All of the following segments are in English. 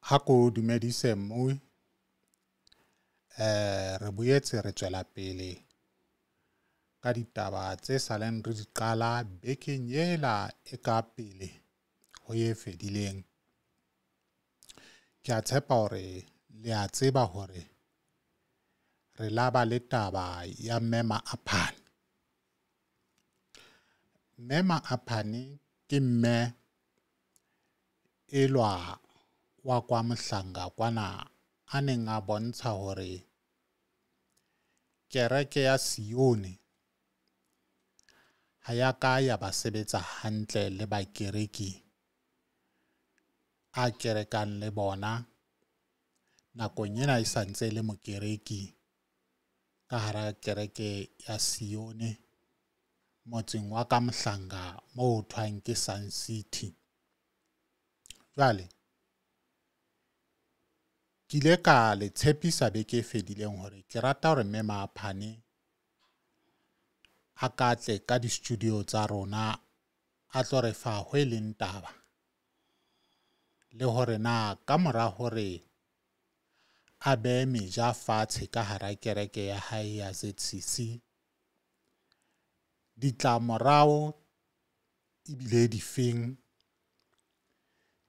Ha ko dumedise mmuwi re boetse re tswela pele ka ditaba tse saleng re di qala bekeng yela e ka pele ho ye fedileng. Ke a tshepa hore le a tseba hore re laba le taba ya Mme Maaphane. Mme Maaphane ke mme elwa wa kwa Mohlanga kwana a neng a bontsha hore kereke ya Sione ha ya ka ya ba sebetsa hantle le bakereki a kerekang le bona nakong ena e santse le mokereki ka hara kereke ya Sione motseng wa ka Mohlanga moo thwang ke Sun City. Jwale ke ile ka le tshepisa beke e fedileng hore ke rata hore Mme Maaphane a ka tle ka di-studio tsa rona a tlo re fa ho e leng taba le hore na ka mora hore a behe meja fatshe ka hara kereke ya hae ya ZCC ditlamorao ebile difeng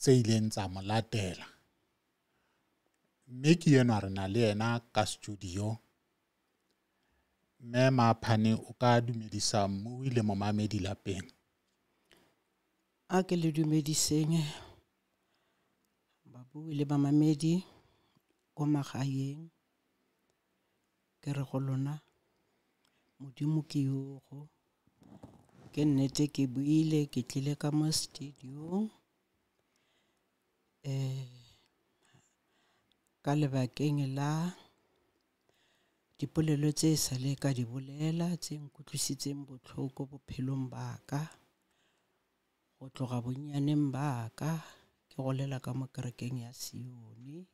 tse ileng tsa mo latela. Mme ke enwa re na le yena ka studio. Mme Maaphane o ka dumedisa mmuwi le momamedi lapeng. A ke le dumediseng babui le bamamedi ko magaeng. Ke re go lona Modimo ke yogo. Ke nnete ke buile ke tlile ka mo studio ka lebakeng la dipolelo tse sale ka di bolela tse nkutlwisitseng botlhoko bophelong ba ka go tloga bonyaneng ba ka ke golela ka mo kerekeng ya Sione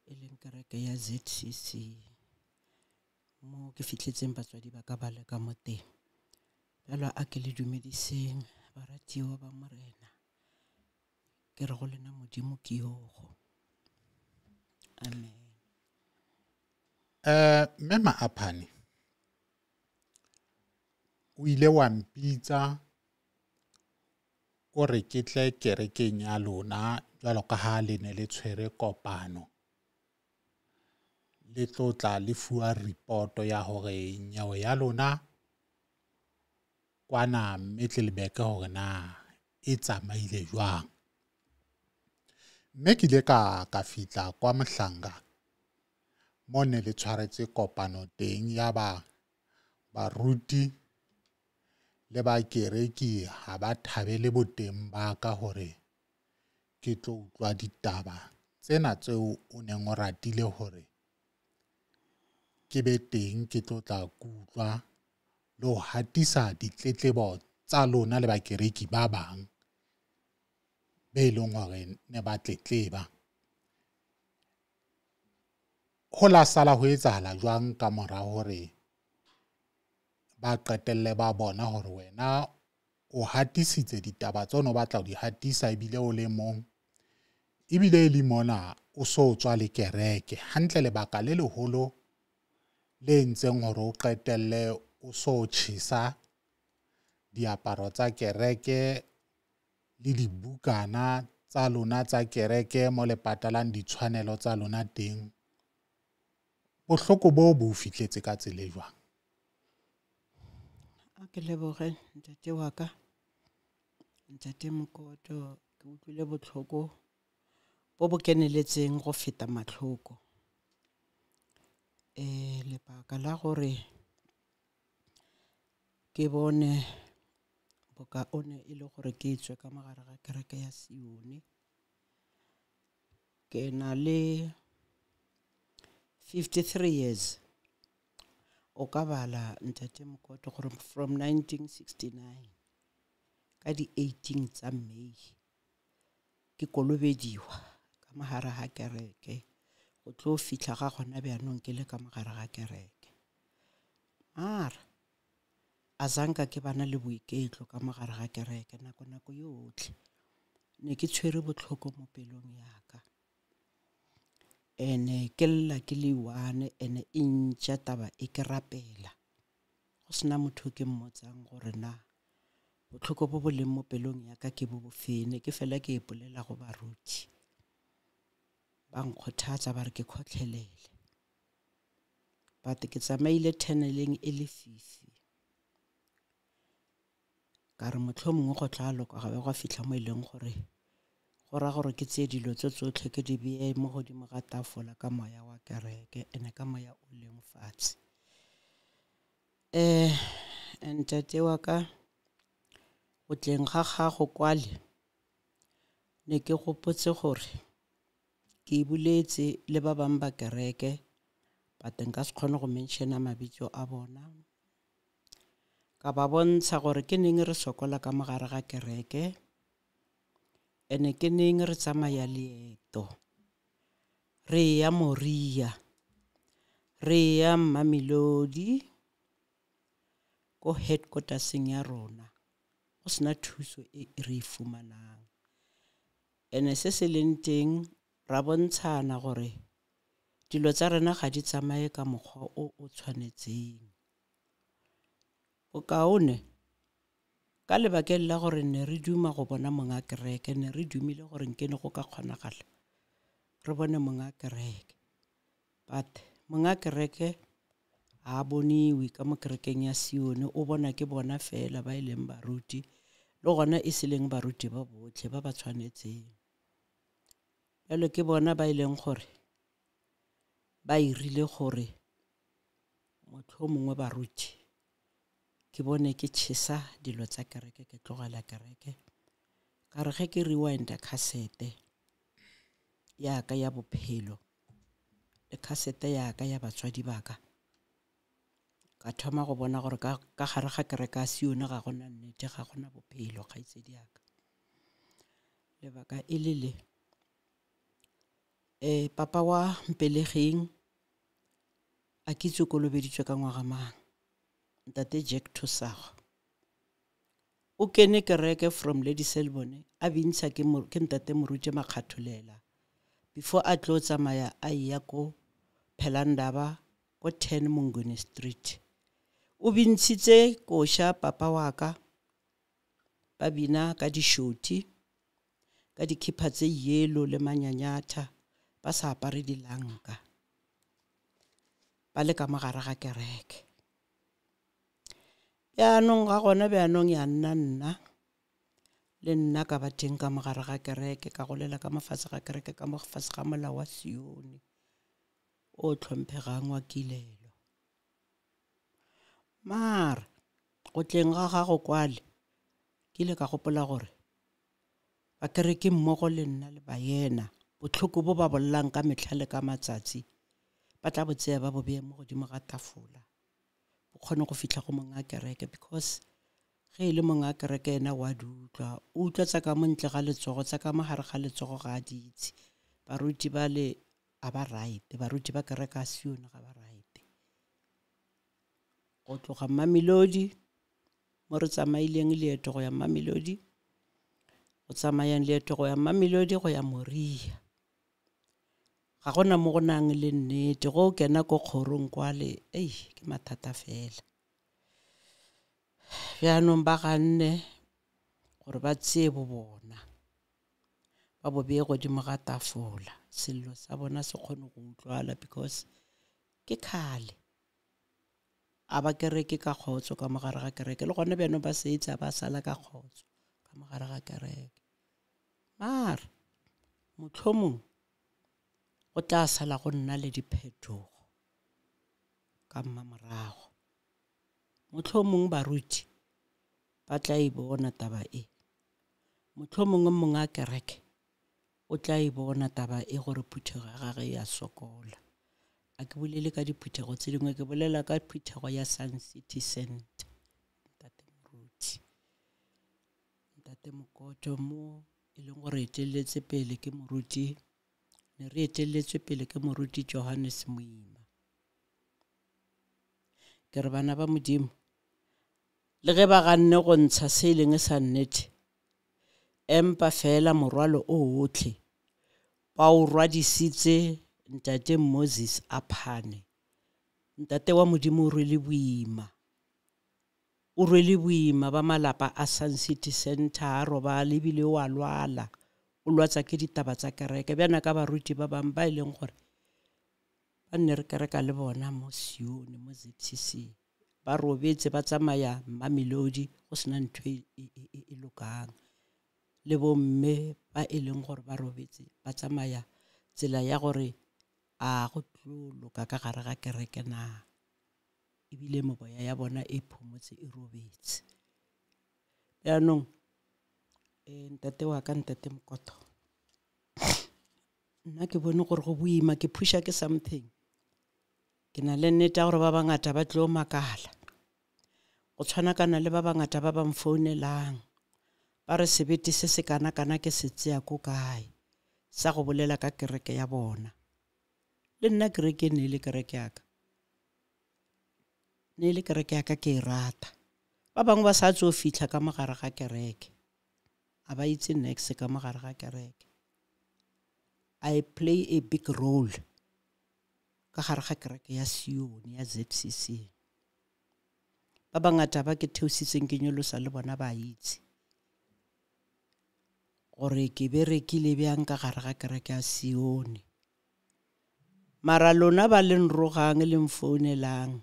e leng kereke ya ZCC mo ke fitlhetseng batswadi ba ka ba le ka mo teng. Jalo a ke le dumediseng baratiwa ba Morena. Ke re go lena Modimo ke yogo. Amen. Mme Maaphane o ile wa mpitsa o re ke tle kerekeng ya lona jwalo ka ha le ne le tshwere kopano le tlotla le fuwa ripoto ya hore nyewe ya lona kwana Middelburg hore na e tsamaile jwang. Mme ke ile ka fihla kwa Mohlanga mo ne le tshwaretse kopano teng ya baruti le bakereki ha ba thabele boteng ba ka hore ke tlo utlwa ditaba tsena tseo o neng o ratile hore ke be teng ke tlo tla utlwa le ho hatisa ditletlebo tsa lona le bakereki ba bang be leng hore ne ba tletleba. Ho la sala ho etsahala jwang ka mora hore ba qetelle ba bona hore wena o hatisitse ditaba tse no batla ho di hatisa ebile o le mong ebile e le mona o so tswa le kereke hantle lebaka le leholo le entseng hore o qetelle o so tjhesa diaparo tsa kereke le dibukana tsa lona tsa kereke mo le patalang ditshwanelo tsa lona teng. Bohloko bo fihletse ka tsela e jwang? A ke leboge ntate wa ka ntate Mokoto ke utlwile botlhoko bo bo keneletseng go feta matlhoko. Lebaka la gore ke bone bokaone e le gore ke tswe ka mogare ga kereke ya Sione ke na le 53 years o ka bala ntate Mokoto gore from 1969 ka di 18 tsa May ke kolobediwa ka mogare ga kereke go tlo fihla ga gona bjanong ke le ka mogare ga kereke. Mara azanka ke bana le boiketlo ka mogare ga kereke nako yotlhe ne ke tshwere botlhoko mo pelong ya ka ene ke lla ke le one ene e ntša taba e ke rapela go sena motho ke mmotsang gore na botlhoko bo bo leng mo pelong ya ka ke bo bofene ke fela ke ipolela go baruti ba nkgothatsa ba re ke khotlhelele but ke tsamaile tunneleng e le fifi ka re motlho mongwe go tla loka ga be go fitlha mo e leng gore go ra gore ke tse dilo tse tsotlhe ke di bee mo godimo ga tafola ka moya wa kereke ene ka moya o leng fatshe ntate wa ka go tleng ga gago kwale ne ke gopotse gore ke buletse le ba bang ba kereke but nka se kgone go mentiona mabitso a bona ka ba bontsha gore ke neng re sokola ka mogare ga kereke ene ke neng re tsamaya leeto re ya Moria re ya Mamelodi ko headquarterseng ya rona go sena thuso e re e fumanang ene se se leng teng ra bontshana gore dilo tsa rena ga di tsamaye ka mokgwa o tshwanetseng o kaone ka lebakeng la gore ne re duma go bona monga kereke ne re dumile gore nkene go ka kgonagala re bone monga kereke but monga kereke a boniwe ka mo kerekeng ya Sione o bona ke bona fela ba ileng baruti le gona e se leng baruti ba botlhe ba ba tshwanetseng jalo ke bona ba ileng gore ba irile gore motho mongwe baruti ke bone ke tšhesa dilo tsa kereke ke tlogela kereke ka re ge ke rewind cassette ya ka ya bophelo le cassette ya ka ya batswadi ba ka thoma go bona gore ka gare ga kereke a Sione ga gona nnete ga gona bophelo kgaitsedi ya ka lebaka e le papa wa mpelegeng a kitse kolobeditswe ka ngwaga mang ntate Jack Thusago o kene kereke from Lady Selbone a bintsa ke ntate Moruti Makgatholela before a tlo tsamaya a ya ko Phelandaba ko 10 Mongoni Street o bintshitse koša papa wa ka ba bina ka dishoti ka dikhipa tse yellow le manyanyatha ba sa apare dilanka ba le ka mogare ga kereke yaanong ga gona bjanong ya nna le nna ka ba teng ka mogare ga kereke ka golela ka mofatshe ga kereke ka mofatshe ga molao wa Sione o tlhomphegang wa kilelo mara go tleng ga gago kwale ke ile ka gopola gore ba kereke mmogo le nna le ba yena botlhoko bo ba bollang ka metlhale ka matsatsi ba tla botsea ba bo bee mo godimo ga tafola bo kgone go fitlha go monga kereke because ge e le monga kereke ena wa di utlwa o utlwa tsa ka montle ga letsogo tsa ka mogare ga letsogo ga a ditse baruti ba le a ba right baruti ba kereke a Sione ga ba right go tloga Mamelodi mo re tsamaileng leeto go ya Mamelodi go tsamayang leeto go ya Mamelodi go ya Moria ga gona mo go nang le nnete go kena ko kgorong kwale ke mathata fela bjanong ba ganne gore ba tsebo bona ba bo bee godimo ga tafola sello sa bona se kgone go utlwala because ke khale a ba kereke ka khotso ka mogare ga kereke le gone beno ba seitse ba sala ka khotso ka mogare ga kereke mara motlhomong go tla sala go nna le diphetogo ka mmamorago motlhomong baruti ba tla e bona taba e motlhomong monga kereke o tla e bona taba e gore phuthego ya gage ya sokola a ke bolele ka diphuthego tse dingwe ke bolela ka phuthego ya Sun City Center ntate Moruti ntate Mokoto mo e leng gore eteletse pele ke Moruti ne re eteletswe pele ke Moruti Johannes Moima ke re bana ba modimo le ge ba ganne go ntsha se leng sa nnete empa fela morwalo o otlhe ba o rwadisitse ntate Moses Aphane ntate wa modimo o rwele boima ba malapa a Sun City Center roba lebile wa lwala o lwatsa ke ditaba tsa kereke bjana ka baruti ba bang ba ileng gore ba nne re kereka le bona mo Sione mo ZCC ba robetse ba tsamaya Mamelodi go sena ntho e lokang le bomme ba ileng gore ba robetse ba tsamaya tsela ya gore a go tlo loka ka gare ga kereke na ebile moboya ya bona e phomotse e robetse yaanong ntate wa ka ntate Mkoto nna ke bone gore go boima ke phusha ke something ke na le nnete gore ba bangata ba tlo makala go tshwana kana le ba bangata ba ba mfounelang ba re sebete se se kana ke se tseya ko kae sa go bolela ka kereke ya bona le nna kereke ne le kereke yaka ke e rata ba bangwe ba sa tso fitla ka mogare ga kereke a ba itse next ka mogare ga kereke I play a big role ka gare ga kereke ya Sione ya ZCC ba bangata ba ke theositseng ke nyolosa le bona ba itse gore ke berekile bjang ka gare ga kereke ya Sione mara lona ba le nrogang le mfounelang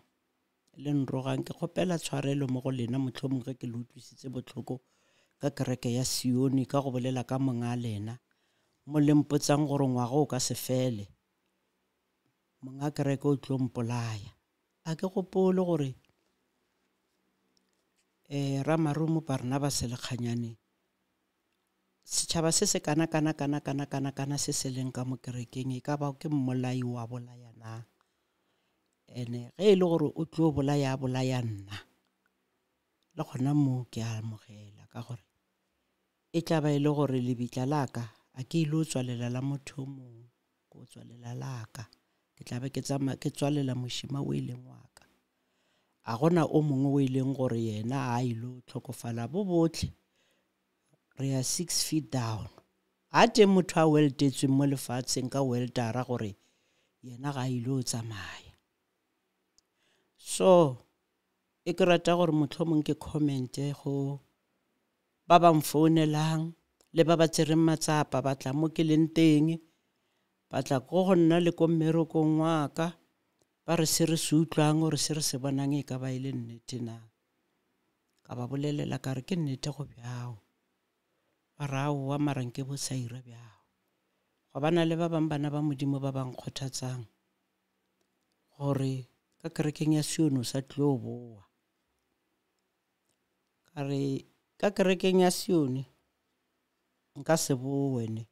le nrogang ke kgopela tshwarelo mo go lena motlhomongwe ke le utlwisitse botlhoko ka kereke ya Sione ka go bolela ka monga lena mo lempotsang gore ngwaga o ka se fele monga kereke o tlo mpolaya a ke gopole gore Ramarumo Barnabas Lekganyane setšhaba se se kana se se leng ka mo kerekeng e ka ba ke mmolai wa bolaya na ene ge e le gore o tlo bolaya nna le gona mo ke a amogela ka gore e tla ba e le gore lebitla laka a ke ile o tswalela la motho mongwe go tswalela laka ke tla be ke tswalela mošima o ileng wa ka a gona o mongwe o ileng gore yena a ile tlhokofala bo botlhe re ya 6 feet down a teng motho a weldetsweng mo lefatsheng ka weldara gore yena ga ile o tsamaya so e ke rata gore motlhomong ke commente go ba ba mfounelang le ba ba tsereng matsapa ba tla mo ke leng teng ba tla go nna le ko mmerekong wa ka ba re se re se utlwang gore se re se bonang e ka ba ile nnete na ka ba bolelela ka re ke nnete go bjao ba rao wa maranke bo sa ira bjao go bana le ba bang bana ba modimo ba bang kgothatsang gore ka kerekeng ya Sione sa tlo boa ka re ka kerekeng ya Sione nka se boe ne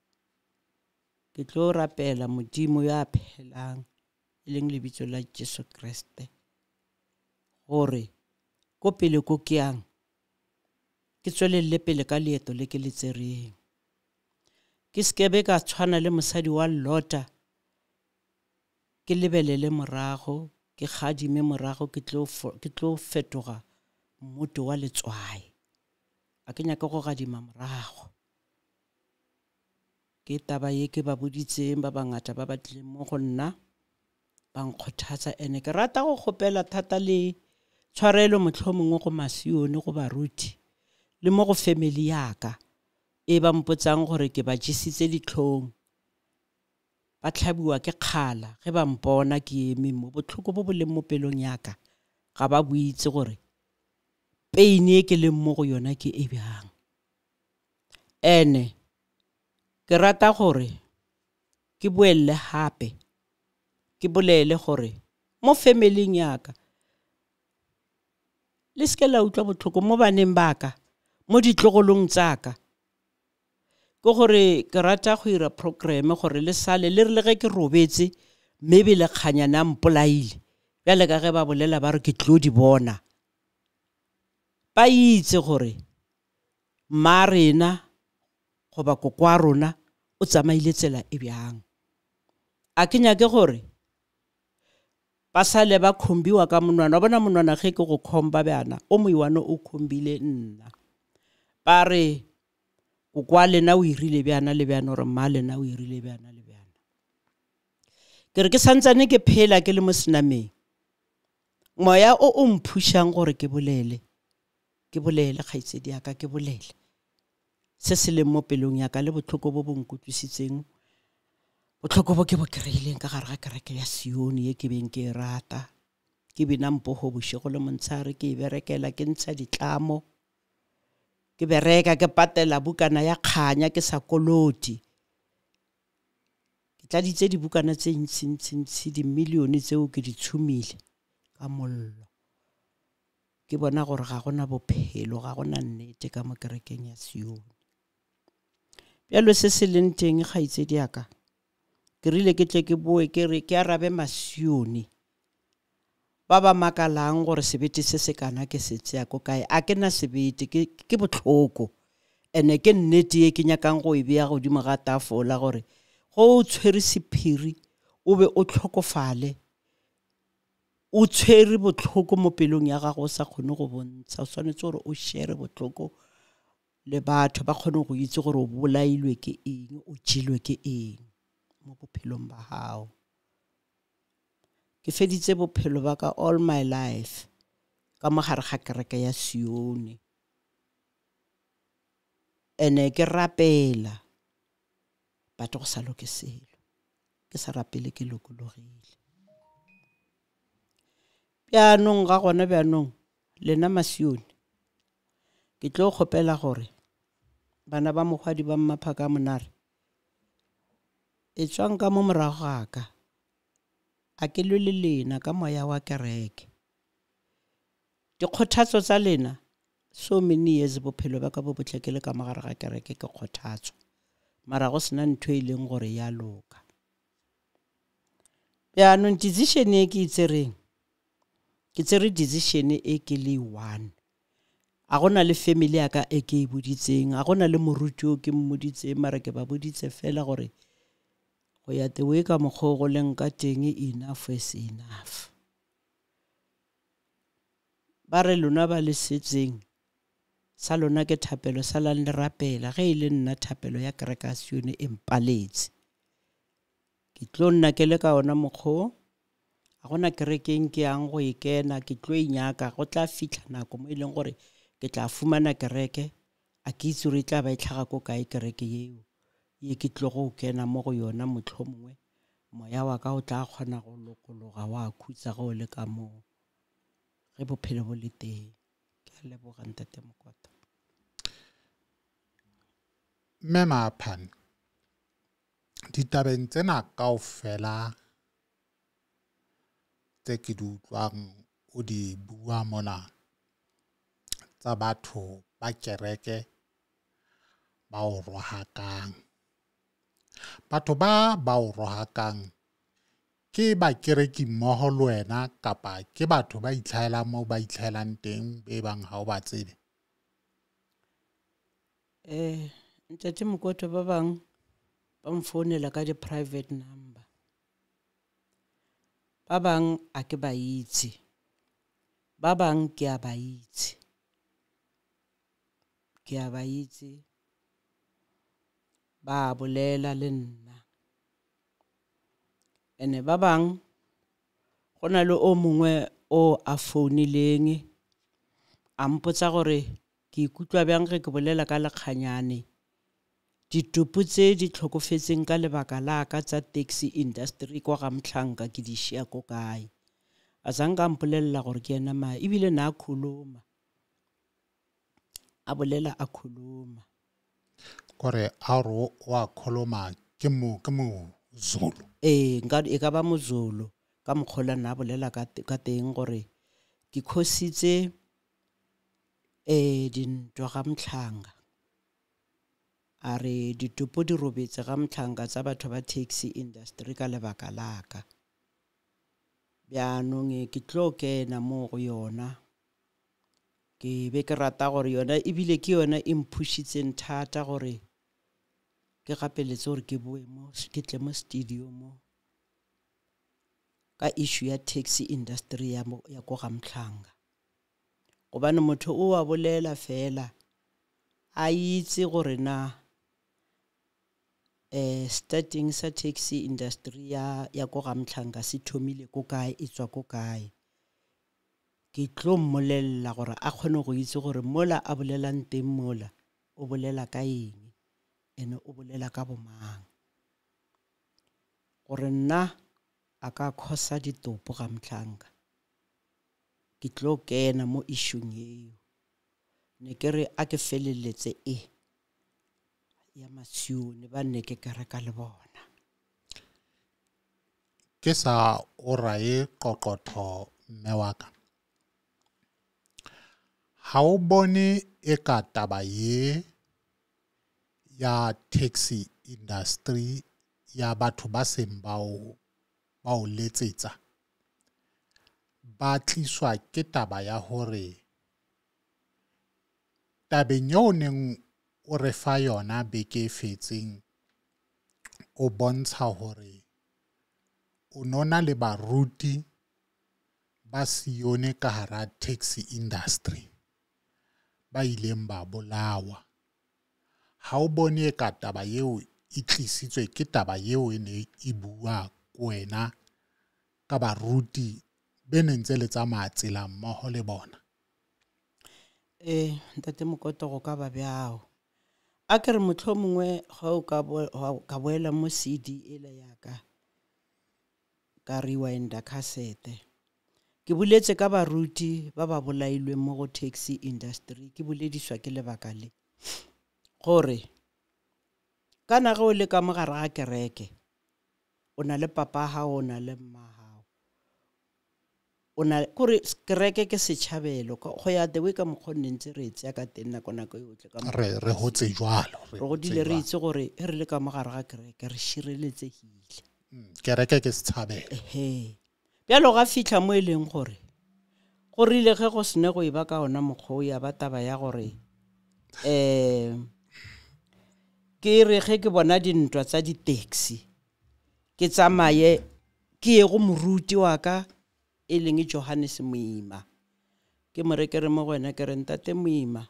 ke tlo rapela modimo ya phelang e leng lebitso la Jesu Kriste gore ko pele ko ke yang ke tswelelle pele ka leeto le ke le tsereng ke skebe ka tshwana le mosadi wa Lota ke lebelele morago ke gadime morago ke tlo fetoga mmoto wa letswai a ke nyaka go gadima morago ke taba ye ke ba boditseng ba bangata ba ba tlileng mo go nna ba nkgothatsa ene ke rata go kgopela thata le tshwarelo motlhomongwe go Masione go baruti le mo go family yaka e ba mpotsang gore ke ba jesitse ditlhong ba tlhabiwa ke kgala ge ba mpona ke eme mo botlhoko bo bo leng mo pelong yaka ga ba buitse gore pain e ke leng mo go yona ke e bjang ene ke rata gore ke boelle hape ke bolele gore mo family yaka le se ke la utlwa botlhoko mo baneng baka mo ditlogolong tsaka ke gore ke rata go ira program gore le sale le re le ge ke robetse maybe le Kganyana mpolaile bjale ka ge ba bolela ba re ke tlo di bona ba itse gore marena go ba kokwa rona o tsamaile tsela e bjang a ke nyake gore ba sale ba khombiwa ka monwana bona monwana ge ke go khomba bjana o moiwane o khombile nna ba re kokwa lena o irile bjana le bjana gore mma lena o irile bjana le bjana ke re ke santsane ke phela ke le mo senameng moya o mphushang gore ke bolele kgaitsedi ya ka ke bolele se se leng mo pelong ya ka le botlhoko bo bonkutlisitseng botlhoko bo ke bo kreileng ka gare ga kereke ya Sioni ke beng ke rata ke bina mpogo bošego le montshare ke berekela ke ntsha ditlamo ke bereka ke patela bukana ya kganya ke sa koloti ke tladitse dibukana tse ntsi dimilione tseo ke di tshumile ka mollo ke bona gore ga gona bophelo ga gona nnete ka mo kerekeng ya Sioni bjalo se se leng teng kgaitsedi ya ka ke rile ke tle ke boe ke re ke arabe Masioni ba ba makalang gore sebete se se kana ke se tsea ko kae a ke na sebete ke botlhoko ene ke nnete e ke nyakang go e bea godimo ga tafola gore go o tshwere sephiri o be o tlhokofale o tshwere botlhoko mo pelong ya gago o sa kgone go bontsha o tshwanetse gore o share botlhoko le batho ba kgone go itse gore o bolailwe ke eng o tšilwe ke eng mo bophelong ba hao ke feditse bophelo ba ka all my life ka mogare ga kereke ya Sioni ene ke rapela batho go sa loke selo ke sa rapele ke lokologile bjanong ga gona bjanong lena Masioni ke tlo kgopela gore bana ba mogwadi ba Mmaphaka Monare e tswang ka mo morago ga ka a ke lwe le lena ka moya wa kereke dikgothatso tsa lena so many years bophelo ba ka bo botlhekele ka mogare ga kereke ke kgothatso mara go sena ntho e leng gore ya loka bjanong decision e ke itsereng ke tsere decision e ke le one a gona le family ya ka e ke e boditseng a gona le moruti o ke mmoditseng mara ke ba boditse fela gore go ya the way ka mokgwa go leng ka teng enough is enough ba re lona ba le setseng sa lona ke thapelo sa la le rapela ge e le nna thapelo ya kereke ya Sioni e mpaletse ke tlo nna ke le ka ona mokgwa a gona kerekeng ke yang go ikena ke tlo inyaka go tla fitla nako mo e leng gore ke tla fumana kereke a ke itse re tla ba itlhaga ko kae kereke yeo ye ke tlo go kena mo go yona motlhomongwe moya wa ka o tla kgona go lokologa wa khutsa go le ka mo ge bophelo bo le teng ke a leboga ntate Mokota Mema Phane ditabeng tsena kaofela tse ke di utlwang o di bua mona tsa batho ba kereke ba o rohakang batho ba o rohakang ke ba kereki mmoho le wena kapa ke batho ba itlhaelang mo ba itlhaelang teng be bang ha o ba tsebe ntate Mokota ba bang ba mfounela ka di private number ba bang a ke ba itse ba bang ke a ba itse ba bolela le nna ene ba bang go na le o mongwe o a founileng a mpotsa gore ke ikutlwa bjang ge ke bolela ka lekganyane ditupu tse di tlhokofetseng ka lebaka la ka tsa taxi industry kwa ga Mhlanka ke di shia ko kae a zanga mpolelela gore ke ena ma ebile na khuluma a bolela a khuluma gore a ro wa kholoma ke mo Zulu nka e ka ba mozulu ka mokgola na bolela ka teng gore ke khositse dintwa ga Mhlanga a re ditupo di robetse ga Mhlanga tsa batho ba taxi industry ka lebaka laka bjanong ke tlo kena mo go yona ke be ke rata gore yona ebile ke yona e mphushitseng thata gore ke gapeletse gore ke boe mo ke tle mo studio mo ka issue ya taxi industry ya go ga Mhlanga gobane motho o a bolela fela a itse gore na starting sa taxi industry ya go Gamtlanga se thomile ko kae e tswa ko kae ke tlo mmolella gore a kgone go itse gore mola a bolelang teng mola o bolela ka eng ene o bolela ka bomang gore nna a ka khosa ditopo Gamtlanga ke tlo kena mo issue eo ne ke re a ke feleletse ya masione ba nne ke reka le bona ke sa o rae qoqotho mme wa ka ha o bone e ka taba ye ya taxi industry ya batho ba seng ba o letsetsa ba tliswa ke taba ya hore tabeng yo neng o re fa yona beke fetseng o bontsha hore o nona le baruti ba sione ka hara taxi industry ba ileng ba bolawa ha o bone ka taba yeo e tlisitswe ke taba yeo e ne e bua ko wena ka baruti be nentse le tsamaya tsela mmoho le bona ntate Mokoto go ka ba bjao a ke re mohlomongwe ga o ka boela mo CD ele yaka ka rewinda cassette ke buletse ka baruti ba ba bolailwe mo go taxi industry ke bulediswa ke lebaka le gore kana go le ka mogare ga kereke o na le papa ha o na le mma ona kore kereke ke setšhabelo go ya the way ka mokgonne ntse re etsa ka tena kona go yotle ka re hotse jwalo re go dile re itse gore e re le ka mogare ga kereke re shireletsegile kereke ke setšhabelo bjalo ga fitla mo eleng gore go rile ge go sene go iba ka ona mokgwa ya ba taba ya gore ke re ge ke bona dintwa tsa di taxi ke tsamaye ke ye go moruti wa ka e leng Johannes Moima ke morekere mo gona ke re ntate Moima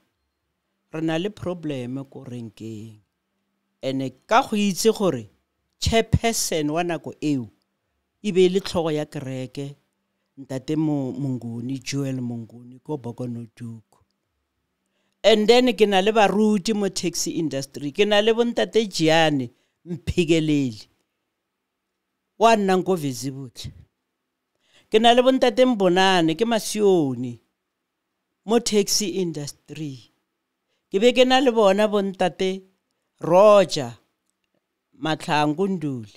re na le problem ko renkeng ene ka go itse gore chairperson wa nako eo e be le tlhogo ya kereke ntate Monguni Joel Monguni ko Bokonotuku and then ke na le baruti mo taxi industry ke na le bontate Giane Mphigeleli wa nna go visible ke na le bontate Mbonane ke Masione mo taxi industry ke be ke na le bona bontate Roger Matlangunduli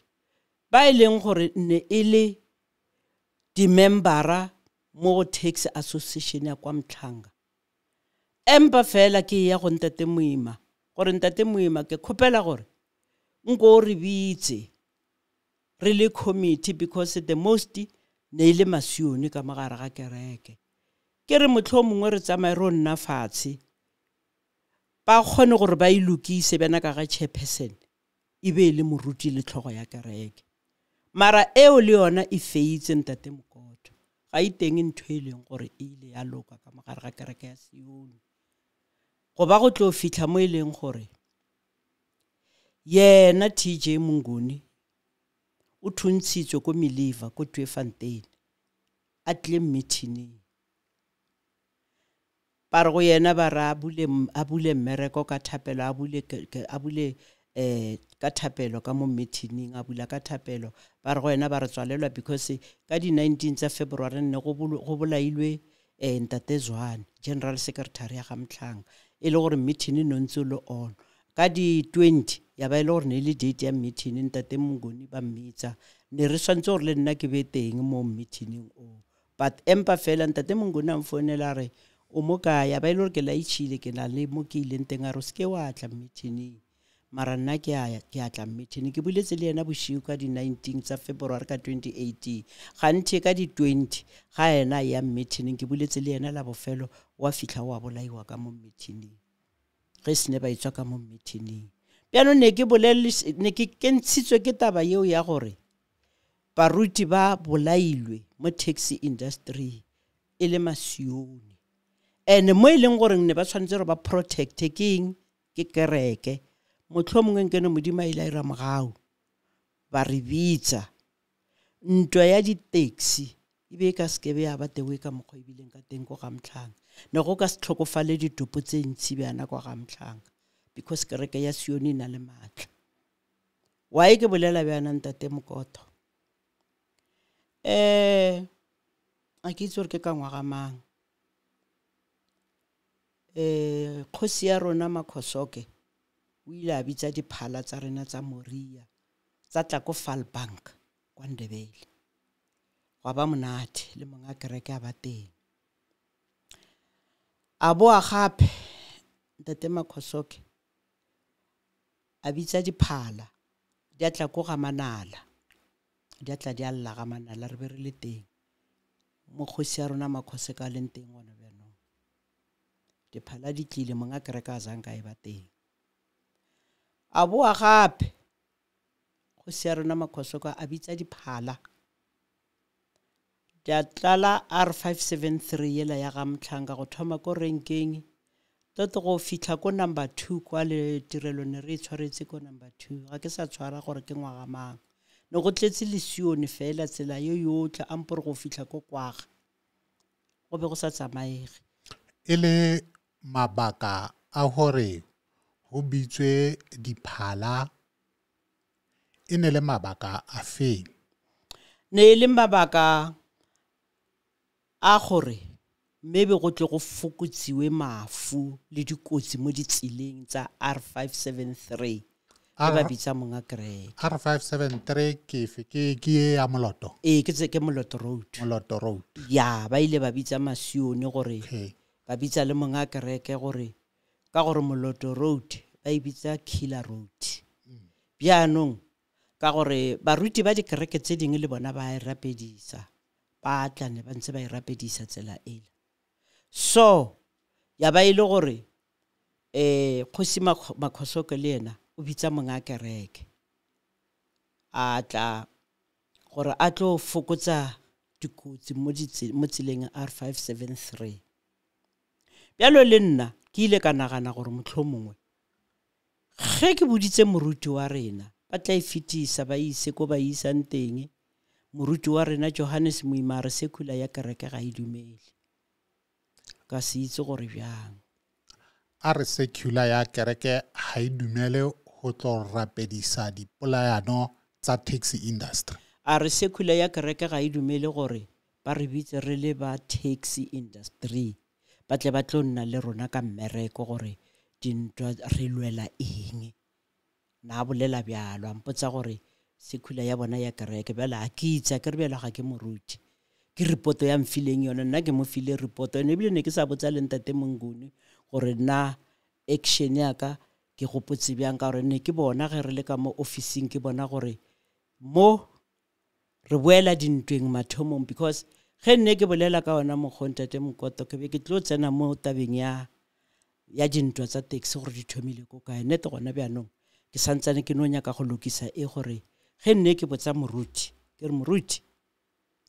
ba ileng gore ne ile di membera mo taxi association ya kwa Mtlhanga empa fela ke ya go ntate Moima gore ntate Moima ke khopela gore nko re bitse re le committee because the most ne ile Masione ka magare ga kereke ke re mohlomongwe re tsamaye ro nna fatshe ba kgone gore ba ilukise bana ka ga chairperson e be le moruti le tlhogo ya kereke mara eo le yona e feitse ntate Mokoto ga iteng ntho e leng gore e ile ya loka ka magare ga kereke ya Sione go ba go tlo fitla mo e leng gore yena TJ Monguni o thuntshitswe ko Miliva ko Tweefontein a tle meeting para go yena ba ra abule mmereko ka thapelo abule ka thapelo ka mo meeting a bula ka thapelo ba re go yena ba re tswalelwa because ka di 19 tsa February ne go bolailwe ntate Zwane general secretary ya Gamtlhanga e le gore meeting no ntse lo on ka di 20 ya ba ile gore ne le date ya meeting ntate Monguni ba mmitsa ne re swantse gore le nna ke be teng mo meeting o but empa fela ntate Monguni a mfonela re o mo ka ya ba ile gore ke la itshile ke na le mo ke ile nteng a re se ke wa tla meeting mara nna ke a tla meeting ke buletse le yena boshiu ka di 19 tsa February ka 2018 ganthe ka di 20 ga yena ya meeting ke buletse le yena la bofelo wa fitla wa bolaiwa ka mo meeting ge sene ba itswa ka mo meeting piano ne ke bolelle ne ke kentshitswe ke taba yeo ya gore baruti ba bolailwe mo taxi industry e le Masione ene mo ileng gore ne ba tshwanetse re ba protect king ke kereke motlhomongwe nkene modimo a ile a ira mogao ba re bitsa ntwa ya di-taxi e be ka sekebe ya ba tewe ka mokgwa ebileng ka teng ko Gamtlhanga ne go ka se tlhokofale ditopo tse ntsi bjana kwa Gamtlhanga because kereke ya Sione na le matla wa ke bolela bjana ntate Mokoto a ke itse gore ke ka ngwaga mang kgosi ya rona Makhosoke o ile a bitsa diphala tsa rena tsa Moria tsa tla ko Falbank kwa Ndebele wa ba monate le monga kereke a ba teng a boa gape ntate Makhosoke a bitsa diphala di atla ko ga Manala di atla di alla ga Manala re be re le teng mo kgosi ya rona Makhosoke a leng teng gona bjanong diphala di tlile monga kereke a zanga e ba teng a boa gape kgosi ya rona Makhosoke a bitsa diphala di atlala R573 yela ya Gamtlhanga go thoma ko renkeng toto go fitla ko number 2 kwa le tirelo ne re tshwaretse ko number 2 ga ke sa tshwara gore ke ngwaga mang ne go tletse le Sione fela tsela yo yotlhe ampore go fitla ko kwaga go be go sa tsamaege e le mabaka a hore ho bitswe diphala e ne le mabaka a feng ne le mabaka a gore maybe go tle go fokotsiwe mafu le dikotsi mo ditseleng tsa R573 ba bitsa monga kereke R573 ke ya Moloto ke Moloto road ya ba ile ba bitsa Masione gore ba bitsa le monga kereke gore ka gore Moloto road ba e bitsa Killer road bjanong ka gore baruti ba dikereke tse dingwe le bona ba e rapedisa ba tlane ba ntse ba e rapedisa tsela ele so ya ba ile gore kgosi Makhosoke le yena o bitsa monga kereke a tla gore a tlo fokotsa dikotsi mo tseleng R573 bjalo le nna ke ile ka nagana gore motlhomongwe ge ke boditse moruti wa rena ba tla e fetisa ba ise ko ba isang teng moruti wa rena Johannes Moimare sekula ya kereke ga e dumele ka se itse gore bjang a re sekula ya kereke ha e dumele go tlo rapedisa dipolayano tsa taxi industry a re sekula ya kereke ga e dumele gore ba re bitse re le ba taxi industry ba tle ba tlo nna le rona ka mmereko gore dintwa re lwela eng na bolela bjalo mpotsa gore sekula ya bona ya kereke bjala a ke itse ke re bjalo ga ke moruti ke repoto ya mfileng yona nna ke mo file repoto ne bile ne ke sa botsa le ntate Monguni gore na action ya ka ke go potse bjang ka gore ne ke bona ge re le ka mo officing ke bona gore mo re boela dintweng mathomong because ge nne ke bolela ka ona mokgwa ntate Mokoto ke be ke tlo tsena mo tabeng ya dintwa tsa taxi gore di thomile ko kae nete gona bjanong ke santsane ke no nyaka go lokisa gore ge nne ke botsa moruti ke re moruti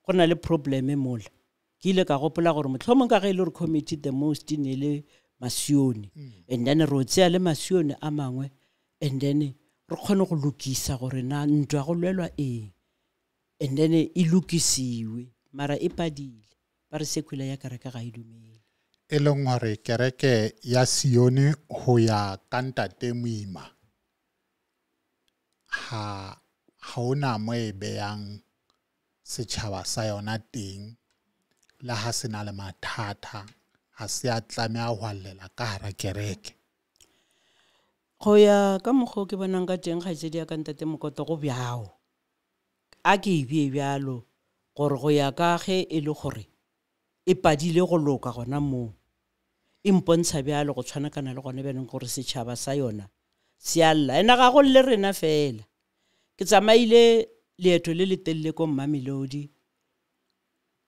go na le probleme mola ke ile ka gopola gore motlhomong ka ge ile re committee the most ne le Masione and then re tsea le Masione a mangwe and then re kgone go lokisa gore na ntwa go lwelwa eng and then e lokisiwe mara e padile ba re sekula ya kereke ga e dumele e leng gore kereke ya Sione go ya ka ntate Moima ha ona mo e beyang setšhaba sa yona teng la ha se na le mathata ha se a tlamea go hallela ka hara kereke go ya ka mokgwa ke bonang ka teng ga itse di ya ka ntate Mokoto go bjao a ke e bie bjalo gore go ya ka ge e le gore e padile go loka gona mo e mpontsha bjalo go tshwanakana le gone bjang gore setšhaba sa yona se alla ena ga go le rena fela ke tsamaile leeto le letelle ko Mamelodi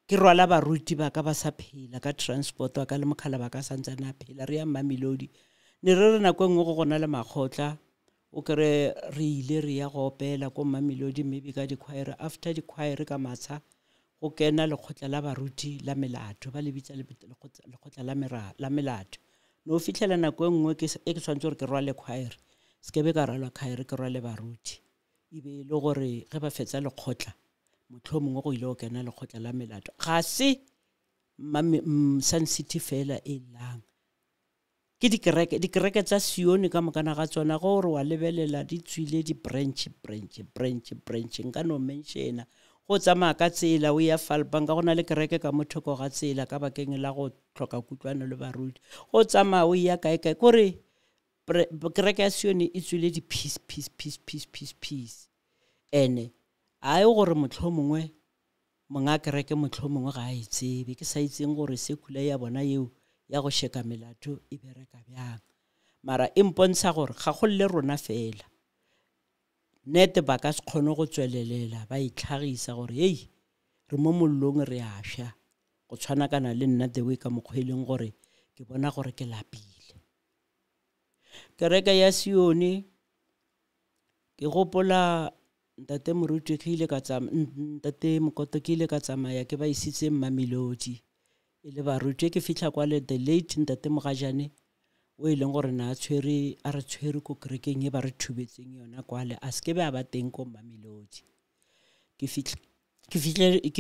ke rwala baruti ba ka ba sa phela ka transport wa ka le mokhala ba ka santsana phela re ya Mamelodi ne re rena go ngwe go gona le makgotla o kere re ile re ya go opela ko Mamelodi maybe ka dikhwaere after dikhwaere ka matsha go kena lekgotla la baruti la melato ba le bitsa lekgotla la melato no fitlela nako ngwe ke tshwantse gore ke rwale khwaere skebe ka ralwa khaere ke rwale baruti e be le gore ge ba fetsa lekgotla motlhomongwe go ile go kena lekgotla la melato ga se Sun City fela e lang ke dikereke tsa Sione ka mokana ga tsona go re wa lebelela di tswile di branch nka no mentiona go tsamaya ka tsela o ya Falbank go na le kereke ka mothoko ga tsela ka bakeng la go tlhoka kutlwano le barudi go tsamaya o ya kae kore kereke ya Sione e tswile di peace ene a e gore motlhomongwe monga kereke motlhomongwe ga a itsebe ke sa itseng gore sekula ya bona yeo ya go sheka melato e bereka bjang mara e mpontsha gore ga go le rona fela nete ba ka se kgone go tswelelela ba itlhagisa gore hey re mo mollong re a sha go tshwana kana le nna the way ka mokgweleng gore ke bona gore ke lapile kereke ya Sione ke gopola ntate moruti ke ile ka ntate Mokoto ke ile ka tsamaya ke ba isitse Mamelodi e le baruti ke fihla kwa le the late ntate Mogajane o e leng gore na a re tshwere ko kerekeng e ba re thubetseng yona kwa le a ske ba teng ko Mamelodi ke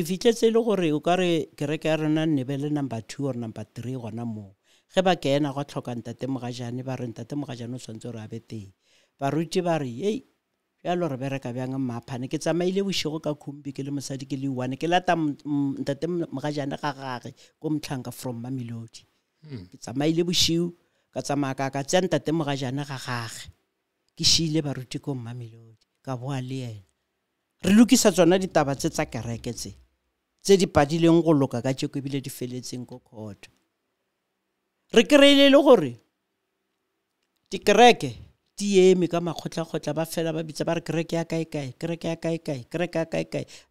fihletse le gore o ka re kereke ya rona Nebele number 2 or number 3 gona mo ge ba kena go tlhoka ntate Mogajane ba re ntate Mogajane o tshwantse gore a be teng baruti ba re hey ya lo re bereka bjang maphane ke tsamaile bošego ka khumbi ke le mosadi ke le one ke lata ntate Mogajane ga gage ko Mtlhanka from Mamelodi ke tsamaile bošego ka tsamaya ka tsaya ntate Mogajane ga gage ke shile baruti ko Mamelodi ka boa le ena re lokisa tsona ditaba tsa kereke tse di padileng go loka ka tšeko ebile di feletseng ko court re kreile le gore dikereke di eme ka makgotla ba fela ba bitsa ba re kereke ya kae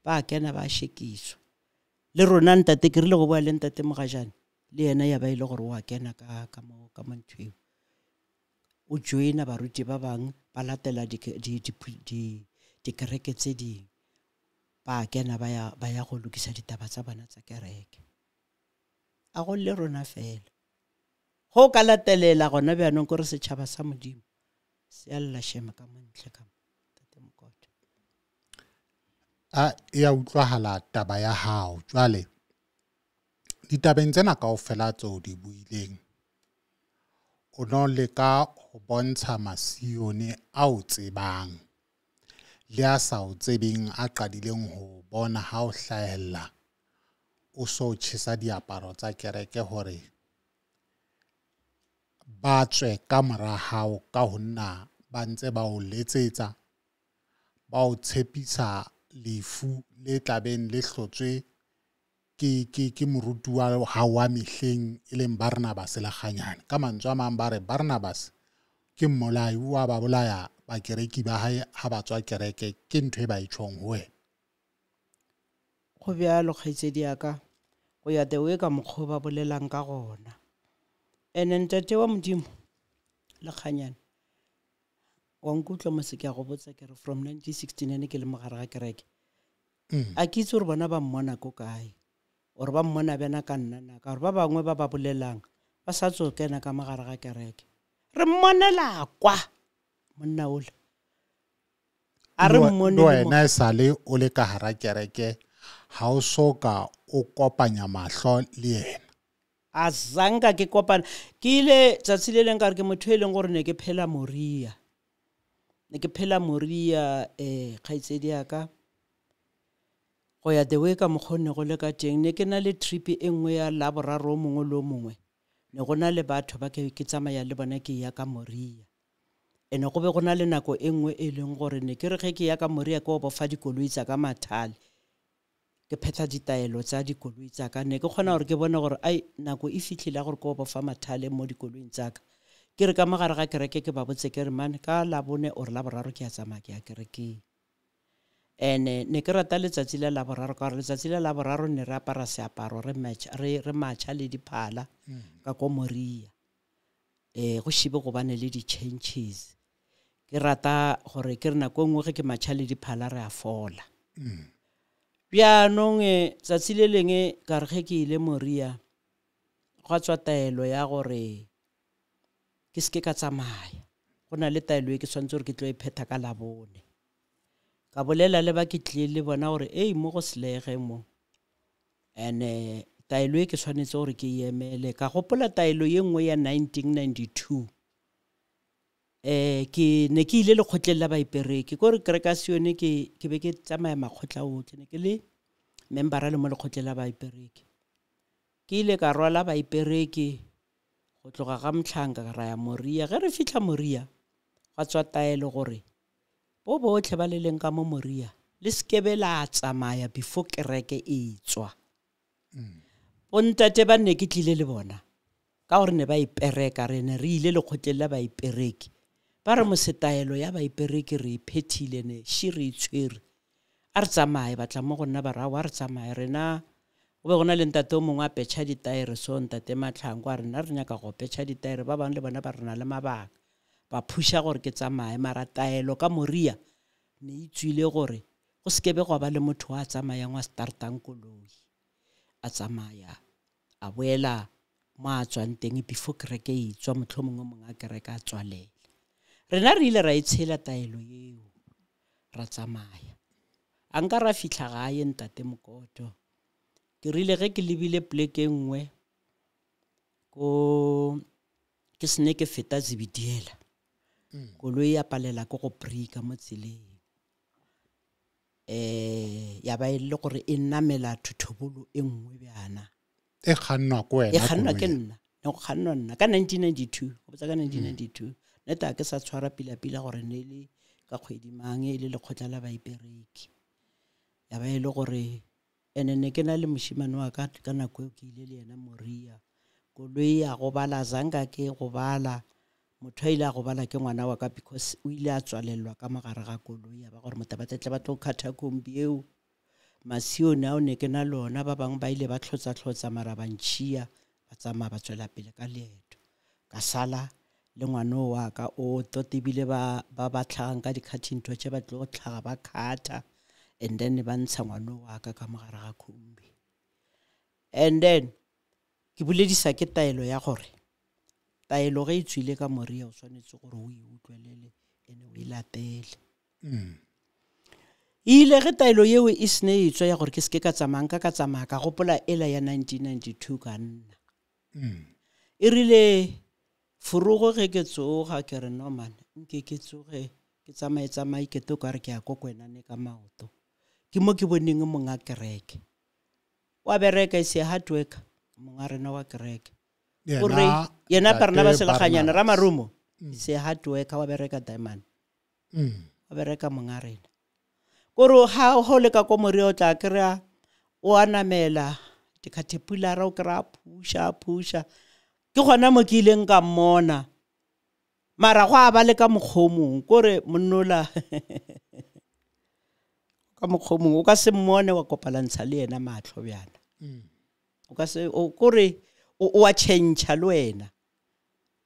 ba kena ba shekiswa le rona ntate ke rile go bua le ntate Mogajane le yena ya ba ile gore wa kena ka monthweo o joina baruti ba bang ba latela dikereke tse ding ba kena ba ya go lokisa ditaba tsa bana tsa kereke a go le rona fela go ka latelela gona bjanong gore setšhaba sa Modimo se alla shema ka montle ka tate Mokoto ya utlwahala taba ya hao jwale ditabeng tsena kaofela tseo di buileng o no leka go bontsha Masione a o tsebang le a sa o tsebeng a qadileng ho bona ha o hlahella o so tshisa diaparo tsa kereke hore ba tswe ka mora hao ka ho nna ba ntse ba o letsetsa ba o tshepisa lefu le tlabeng le hlotswe ke moruti wa hao wa mehleng e leng Barnabas Lekganyane ka mantswe a mang ba re Barnabas ke mmolai wa ba bolaya bakereki ba hae ha ba tswa kereke ke ntwe ba itshong ho wena go bjalo kgaitsedi yaka go ya the way ka mokgwa ba bolelang ka gona ene ntate wa Modimo Lekganyane wa nkutla mo se ke go botsa ke re from 1969 ke le mogare ga kereke a ke itse gore bona ba mmona ko kae or ba mmona bena ka nna ka gore ba bangwe ba ba bolelang ba sa tso kena ka mogare ga kereke re mmonela kwa monna ole a re mmone wena sale o le ka hara kereke ha o soka o kopanya mahlo le yena a zanga ke kopana ke ile tsatsi le leng ka re ke motho e leng gore ne ke phela moria kgaitsedi yaka go ya the way ka mokgone go le ka teng ne ke na le trip e nngwe ya laboraro mongwe le mongwe ne go na le batho ba ke tsamaya le bona ke ya ka Moria ene go be go na le nako e nngwe e leng gore ne ke re ge ke ya ka Moria go bofa dikoloi tsa ka mathale ke phetha ditaelo tsa dikoloi tsa ka ne ke kgona gore ke bone gore ai nako e fitlhile gore go bofa mathale mo dikoloing tsa ka ke re ka mogare ga kereke ke ba botse ke re man ka labone or laboraro ke ya tsamaya ke ya kerekeng ene ne ke rata letsatsi la laboraro ka gore letsatsi la laboraro ne re apara seaparo re matšha le diphala ka ko Moria go shibe go bane le di-changes ke rata gore ke re nako nngwe ge ke matšha le diphala re a fola bjanong tsatsi le lenge ka re ge ke ile Moria go tswa taelo ya gore ke se ke ka tsamaya go na le taelo e ke swantse gore ke tlo e pheta ka labone ka bolela le ba ke tlile le bona gore mo go selege mo ene taelo e ke tshwanetse gore ke emele ka gopola taelo ye nngwe ya 1992 ke ne ke ile lekgotleng la baipereki gore kerekase yone ke be ke tsamaya makgotla otlhe ne ke le membera le mo lekgotleng la baipereki ke ile ka rwala baipereki go tloga ga Mtlhanka ra ya Moria ge re fitla Moria ga tswa taelo gore bo botlhe ba le leng ka mo Moria le skebe la tsamaya before kereke e tswa bontate ba nne ke tlile le bona ka gore ne ba ipereka re ne re ile lekgotleng la baipereki ba re mosetaelo ya baipereki re iphethile ne re itshwere a re tsamaye ba tla mo go nna ba ra wa re tsamaye rena go be gona le ntate o mongwe a petšha ditaere so ntate Matlhanko a rena re nyaka go petšha ditaere ba bang le bona ba rena le mabaka ba phusha gore ke tsamaye mara taelo ka Moria ne itswile gore go skebe go ba le motho wa tsamayang wa startang koloi a tsamaya a boela mo a tswang teng before kereke e tswa motlhomongwe mongwe a kereke a tswalela rena re ile ra itshela taelo yeo ra tsamaya a nka ra fitlha gae ntate Mokoto ke rile ge ke lebile pleke nngwe ko ke sene ke feta Zibidiela koloi ya palela ko go brika mo tseleng ya ba ile gore e namela thothobolo e nngwe bjana e kgannwa ko wena e kgannwa ke nna ne go kgannwa nna ka 1992 go botsa ka 1992 neta ke sa tshwara pila gore ne le ka kgwedi mang e le lekgotla la baipereki ya ba ile gore ene ne ke na le moshimane wa ka nako e ke ile le yena Moria koloi ya go bala zanga ke go bala motho ile a go bala ke ngwana wa ka because o ile a tswalelwa ka mogare ga koloi ya ba gore motabatetle ba tlo khatha kombi eo masione ao ne ke na lona ba bang ba ile ba tlhotsa mara ba ntšhia ba tsamaya ba tswela pele ka leeto ka sala le ngwana wa ka o totebile ba tlhagang ka dikhathintho tše ba tlo tlhaga ba khatha and then ba ntsha ngwana wa ka mogare ga kombi and then ke buledisa ke taelo ya gore taelo ge e tswile ka Moria o tshwanetse gore o e utlwelele ene o e latele ile ge taelo yeo e sene e tswa ya gore ke seke ka tsamaya ka gopola ela ya 1992 ka nna e rile furugo ge ke tsoga ke re no man nke ke tsoge ke tsamaye ke to ka re ke ya kokwenane ka maoto ke mo ke boneng monga kereke wa bereka se hard work monga rena wa kereke yena Barnaba Selaganyana Ramarumo se hard work wa bereka diamond wa bereka monga rena koro ha ho le ka ko Moria o tla kra o anamela dikhatepulare o kra pusha ke gona mo ke ileng ka mmona mara go a ba le ka mokgomong kore monnola ka mokgomong o ka se mmone wa kopalantsha le yena matlho bjana o ka se o kore o a change le wena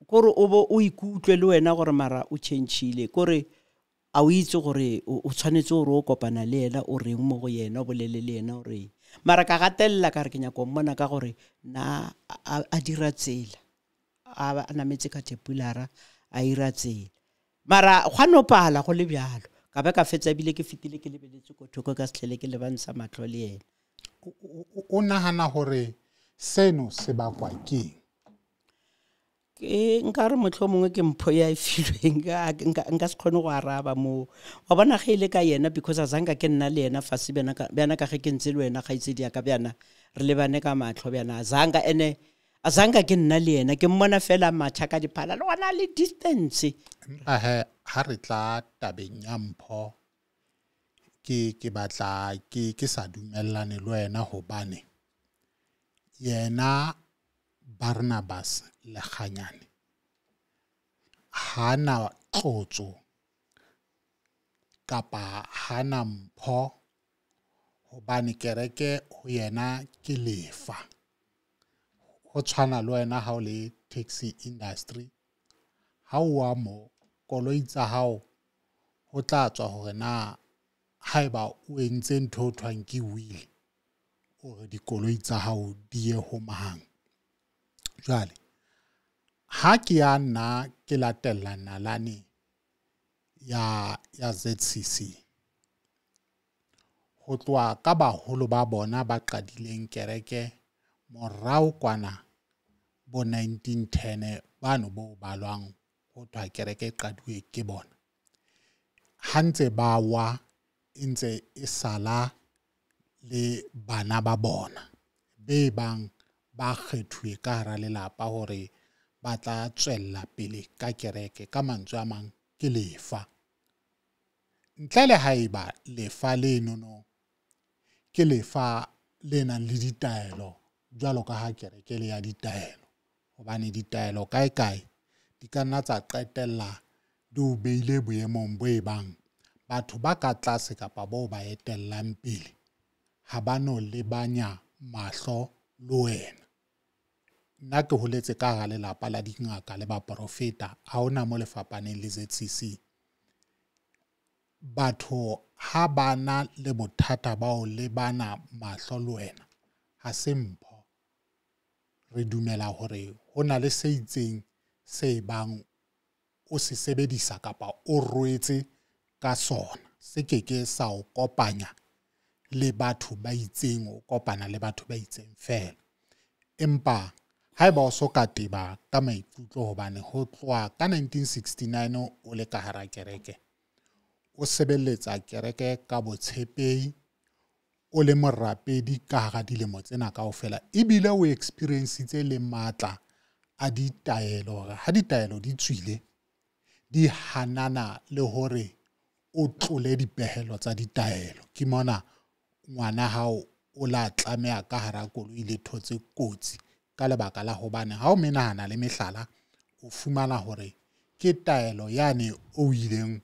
kore o ikutlwe le wena gore mara o changeile kore a o itse gore o tshwanetse gore o kopana le yena o reng mo go yena o bolele le yena o reng mara ka gatella ka re ke nyako mmona ka gore na a dira tsela a nametse ka tepulara a ira tsela mara gwa pala go le bjalo ka ba ka fetsa bile ke fitile ke lebeletse ko thoko ka setlhele ke lebantsha matlho le yena o nagana gore seno se bakwa ke nka re motlho mongwe ke mpho ya e filweng nka se kgone go araba mo wa bona ge ile ka yena because a zanga ke nna le yena fase bjana ka ge ke ntse le wena ga itse dia ka bjana re lebane ka matlho bjana a zanga ke nna le yena ke mmona fela matha ka diphala le gona le distance ha re tla tabeng ya mpho ke batla ke sa dumellane le wena hobane yena Barnabas Lekganyane hana tlotso kapa hana mpho hobane kereke ho yena ke lefa ho tshwana le wena ha o le taxi industry ha o mo koloi tsa hao ho tla tswa hore na haeba o entse ntho thwang ke will hore dikoloi tsa hao di ye ho mang jwale ha ke ya nna ke latella nalane ya ZCC. Ho tloha ka baholo ba bona ba qadileng kereke morao kwana bo 1910 bano bo balwang ho thwa kereke qaduwe ke bona. Hantse ba wa ntse e sala le bana ba bona be bang ba kgethuwe ka hara lelapa hore ba tla tswella pele ka kereke, ka mantswe a mang ke lefa. Ntle le haeba lefa leno ke lefa le nang le ditaelo jwalo ka ha kereke le ya ditaelo, hobane ditaelo kae di ka nna tsa qetella di o beile boemong bo e bang batho ba ka tlase kapa bo ba etellang pele ha ba no le banya mahlo le wena. Nna ke holetse ka hara lelapa la dingaka le baprofeta, ha hona mo lefapaneng le ZCC. Batho ha bana le bothata bao le bana mahlo le wena, ha se mpho. Re dumela hore ho na le se itseng se bang o se sebedisa kapa o roetse ka sona, se keke sa o kopanya le batho ba itseng, o kopana le batho ba itseng fela. Empa haeba o so ka teba ka maikutlo, hobane ho tloha ka 1969 o le ka hara kereke, o sebeletsa kereke ka botshepehi, o le morapedi ka hara dilemo tsena kaofela, ebile o experience le matla a ditaelo, hore ha ditaelo di tswile di hanana le hore o tlole dipehelo tsa ditaelo. Ke mona ngwana hao o la tlameha ka hara koloi le thotse kotsi ka lebaka la hobane ha o menahana le mehlala, o fumana hore ke taelo yane o ileng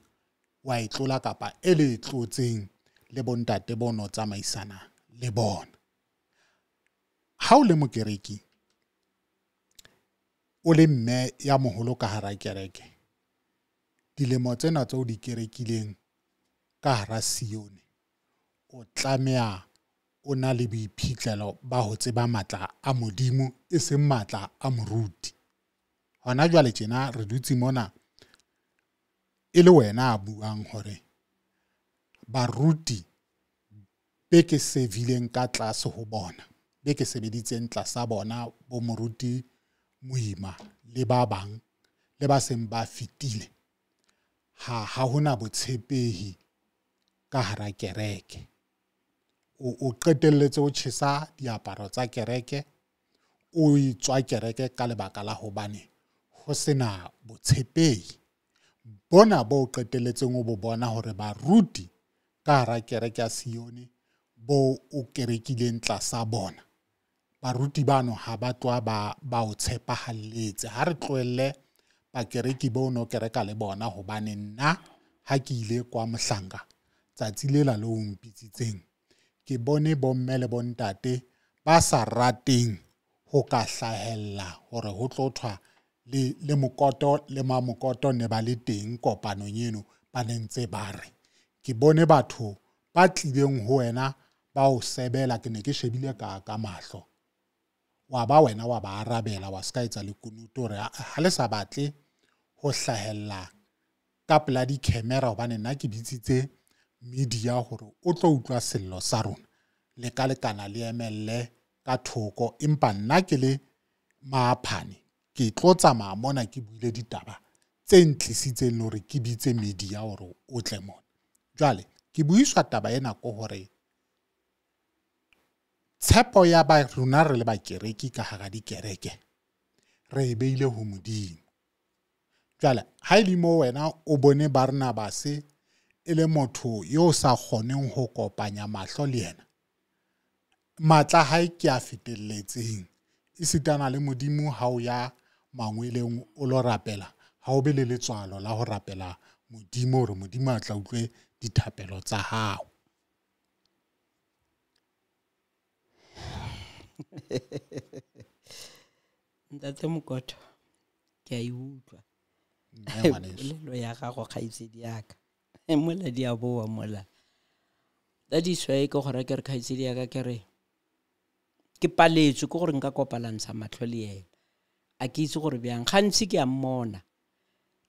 wa itlola kapa e le tlotseng le bontate bono tsamaisana le bona. Ha o le mokereki, o le mme ya moholo ka hara kereke, dilemo tsena tseo di kerekileng ka hara Sione, o tlameha o na le boiphihlelo ba ho tseba matla a Modimo, e seng matla a moruti. Hona jwale tjena re dutse mona e le wena a buang hore baruti be ke sevileng ka tlase ho bona, be ke sebeditseng tlasa bona, bo moruti Moima le ba bang le ba seng ba fitile, ha hona botshepehi ka hara kereke. O qetelletse o tjhesa diaparo tsa kereke, o itswa kereke ka lebaka la hobane ho sena botshepehi. Bona bo qetelletseng o bo bona hore baruti ka hara kereke ya Sione bo o kerekileng tlasa bona, baruti bano ha ba tloa ba o tshepahalletse. Ha re tlohelle bakereki bo no kereka le bona, hobane nna ha ke ile kwa Mohlanka tsatsi lela le o mpitsitseng, ke bone bomme le bontate ba sa rateng ho ka hlahella hore ho tlo thwa le mokoto le mamokoto ne ba le teng kopanong eno, ba ne ntse ba re. Ke bone batho ba tlileng ho wena ba o sebela, ke ne ke shebile ka mahlo, wa ba wena wa ba arabela, wa ska etsa lekunutu hore ha le sa batle ho hlahella ka pela di-camera, hobane nna ke bitsitse media hore o tlo utlwa sello sa rona, le ka lekana le emelle ka thoko. Empa nna ke le maaphane, ke tlo tsamaya mona ke buile ditaba tse ntlisitseng le hore ke bitse media hore o tle mona. Jwale ke buiswa taba ena ko hore tshepo ya ba rona re le bakereki ka hara dikereke re e beile ho Modimo. Jwale ha ile mo wena o bone Barnabas e le motho yo sa kgoneng ho kopanya mahlo le yena, matla hae ke a fetelletseng, e sitana le Modimo ha o ya mangweleng o lo rapela, ha o be le letswalo la ho rapela Modimo hore Modimo a tla utlwe dithapelo tsa hao. Ntate Mokoto, ke a e utlwa polelo ya gago kgaitsedi yaka mola di a boa mola. That is why ke gore ke re kgaitsedi yaka ke re ke paletswe ke gore nka kopalantsha matlho le yena, a ke itse gore bjang gantsi ke a mmona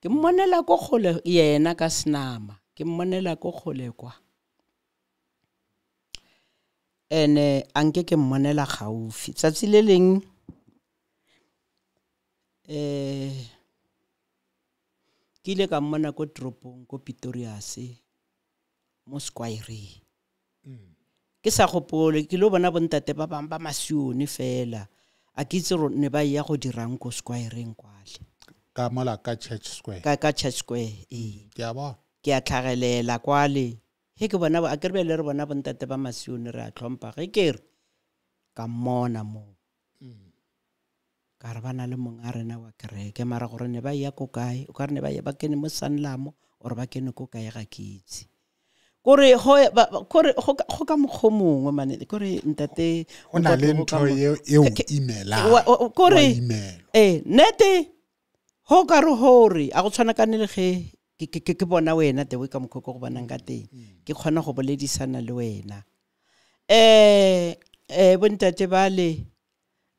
ke mmonela ko kgole yena ka senama ke mmonela ko kgole kwa ene anke ke mmonela gaufi tsatsi le leng ke ile ka mmona ko toropong ko Pretorius mo Squire ke sa gopole ke lo bona bontate ba bang ba masione fela a ke itse ne ba ya go dirang ko Squire-eng kwale ka mola ka Church Square ka Church Square ke a bona ke a tlhagelela kwale he ke bona a ke re bona bontate ba masione re a tlhompha ge ke re ka mmona mo ka re bana le mong a rena wa kereke mara gore ne ba ya ko kae o ka re ne ba ya ba kene mo Sanlamo or ba kene ko kae ga ke itse kore go ka mokgomongwe mane kore ntate o na le ntho eo email kore nete ho ka re hore a go tshwana ka le ge ke bona wena the way ka mokgoko go bonang ka teng ke kgona go boledisana le wena bontate bale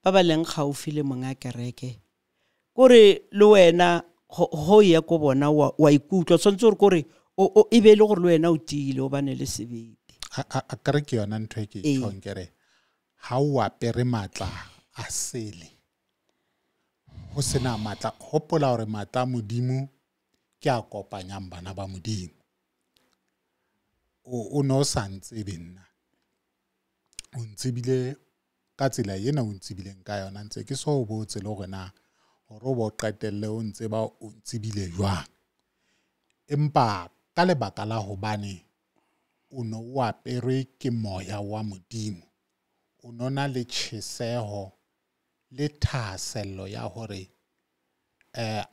ba ba leng gaufi le monga kereke kore le wena ho ya go bona wa ikutlwa tsantse gore o e be le gore le wena o tile o bane le sebete a kereke yona ntho e ke tshong kere ha o apere matla a sele ho sena matla hopola hore matla modimo ke a kopanyang bana ba modimo o no santse benna o ntsebile ka tsela yena o ntsebileng ka yona ntse ke so botse le gore na hore o bo qetelle o ntse ba o ntsebile jwang empa ka lebaka la hobane o no o aperwe ke moya wa modimo o nona le tjheseho le thahasello ya hore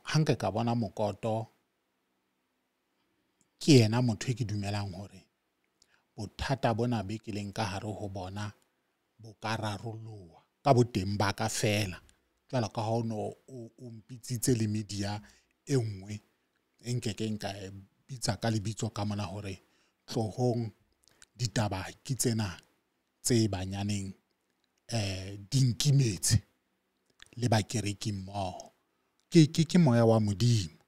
hanke ka bona mokoto ke yena motho ke dumelang hore bothata bona be ke leng ka hare ho bona bo ka raroloha ka boteng ba ka fela jwalo ka ha o mpitsitse le media e nngwe enkeke nka bitsa ka lebitso ka mona hore tlohong ditaba ke tsena tse banyaneng dinkimetse le bakereki mmoho ke moya wa modimo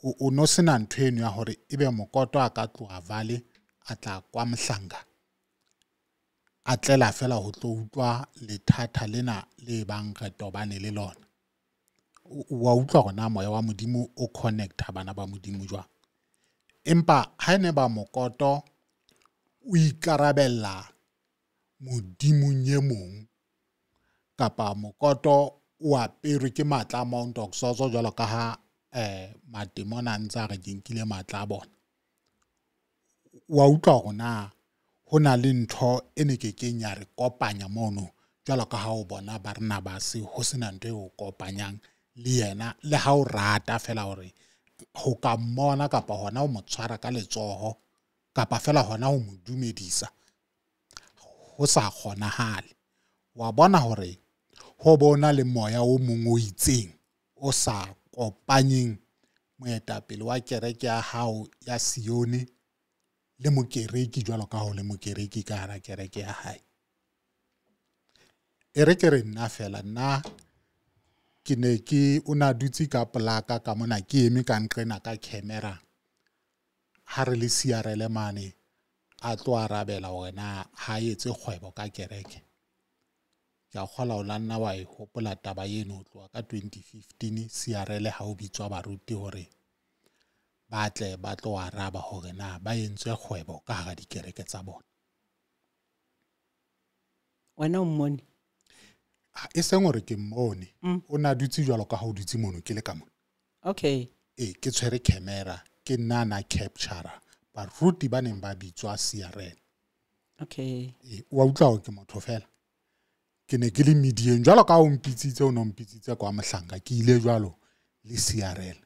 o no sena ntho eno ya hore ebe mokoto a ka tloa vale a tla kwa Mhlanga a tlela fela ho tlo utlwa lethata lena le bang re tobane le lona wa utlwa gona moya wa modimo o connecta bana ba modimo jwa empa ha ne ba mokoto o ikarabella modimo nyemong kapa mokoto o aperwe ke matla Mount Oxozo jwalo ka ha matemona ntsa re dinkile matla a bona wa utlwa gona hona le ntho ene ke kenya re kopanya mono jwalo ka ha o bona Barnabas ho sena ntwe o kopanyang le yena le ha o rata fela hore ho ka mmona kapa hona o motshwara ka letsoho kapa fela hona o modumedisa ho sa kgonahale wa bona hore ho bona le moya o mongwe o itseng o sa kopanyeng moetapele wa kereke ya hao ya Sione le mokereki jwalo ka ho le mokereki ka hara kereke ya hae re nna fela nna ke ne ke una dutse ka plaka ka mona ke eme ka nqena ka camera ha re le siarele mane a tlo arabela wena ha etse kgwebo ka kereke ya kgola o lanna wa e hopola taba yeno ho tloa ka 2015 siarele ha o bitswa baruti hore batle ba tlo araba hore na ba entswe kgwebo ka hara dikereke tsa bona wena o mmone e seng hore ke mmone o na dutse jwalo ka ha o dutse mono ke le ka mona okay ke tshwere camera ke nana capture baruti ba neng ba bitswa CRL okay wa utlwa ke motho fela ke ne ke le medieng jwalo ka o mpitsitse o no mpitsitse kwa Mhlanga ke ile jwalo le CRL